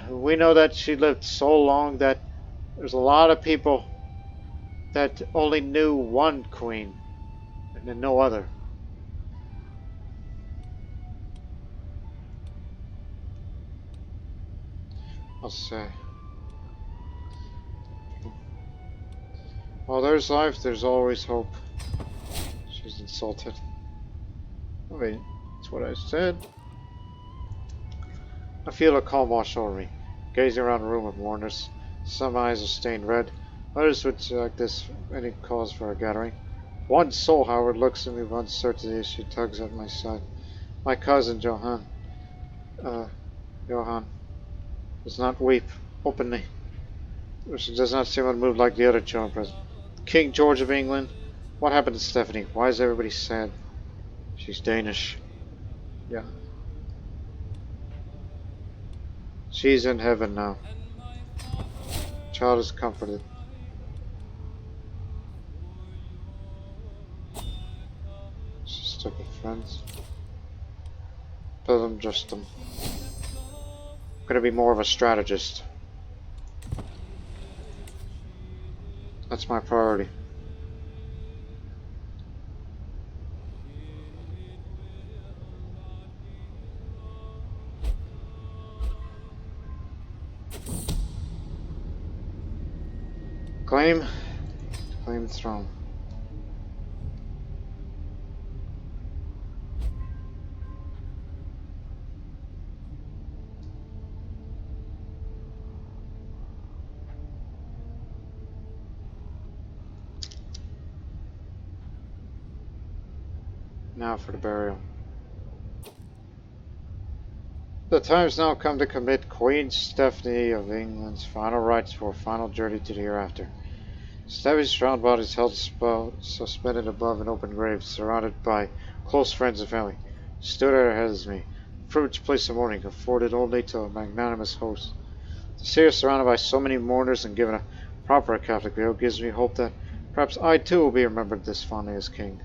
We know that she lived so long that there's a lot of people that only knew one queen and no other. I'll say. While there's life, there's always hope. She's insulted. I mean, that's what I said. I feel a calm wash over me, gazing around the room of mourners. Some eyes are stained red, others would like this any cause for a gathering. One soul, however, looks at me with uncertainty as she tugs at my side. My cousin, Johann, does not weep openly. She does not seem unmoved like the other children present. King George of England? What happened to Stephanie? Why is everybody sad? She's Danish. Yeah. She's in heaven now. Child is comforted. She's stuck with friends. But I'm just gonna be more of a strategist. That's my priority. Claim throne. Now for the burial. The time's now come to commit Queen Stephanie of England's final rites for a final journey to the hereafter. Stephanie's round body is held suspended above an open grave, surrounded by close friends and family. She stood at her head as me. Fruits placed in mourning, afforded only to a magnanimous host. To see her surrounded by so many mourners and given a proper Catholic burial gives me hope that perhaps I too will be remembered this fondly as king.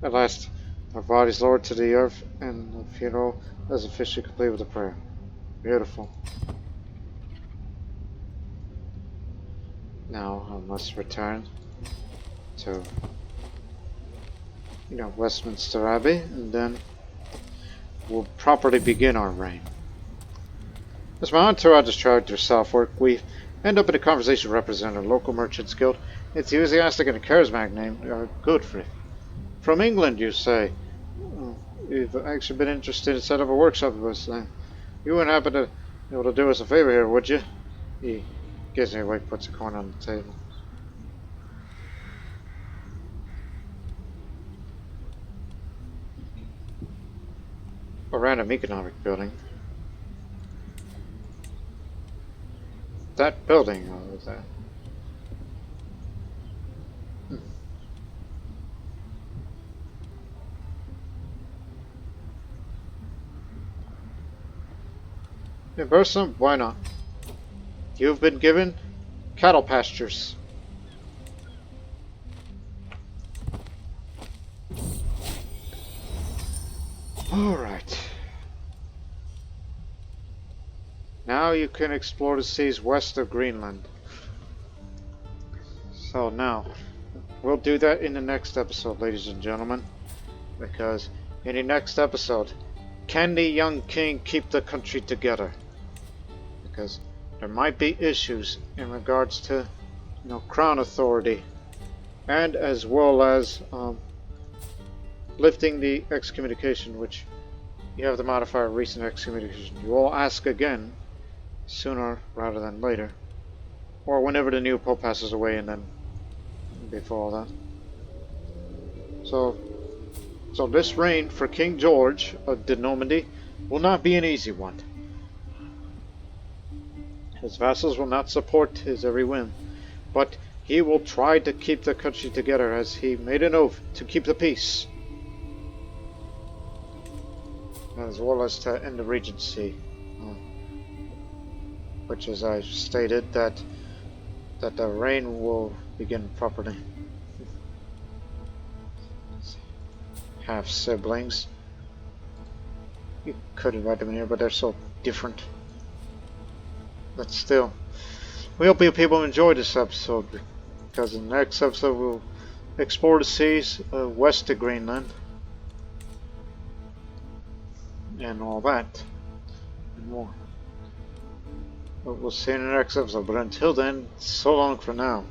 At last, our bodies lowered to the earth, and the funeral is officially complete with a prayer. Beautiful. Now I must return to, Westminster Abbey, and then we'll properly begin our reign. As my entourage is traveling through southwark, we end up in a conversation representing a local merchants guild, enthusiastic and charismatic named Godfrey. From England, you say? You've actually been interested in setting up a workshop with us. You wouldn't happen to be able to do us a favor here, would you? He gives me a wink, puts a coin on the table. A random economic building. That building, what was that? In person, why not? You've been given cattle pastures. Alright. Now you can explore the seas west of Greenland. So now, we'll do that in the next episode, ladies and gentlemen. Because in the next episode, can the young king keep the country together? Because there might be issues in regards to, crown authority, and as well as lifting the excommunication, which you have to modify a recent excommunication. You will ask again sooner rather than later, or whenever the new pope passes away, and then before all that. So this reign for King George of the Normandy will not be an easy one. His vassals will not support his every whim, but he will try to keep the country together as he made an oath to keep the peace, as well as to end the regency, which, as I stated, that the reign will begin properly. Half siblings. You could invite them in here, but they're so different. But still, we hope you people enjoyed this episode, because in the next episode we'll explore the seas west of Greenland and all that and more. But we'll see you in the next episode. But until then, so long for now.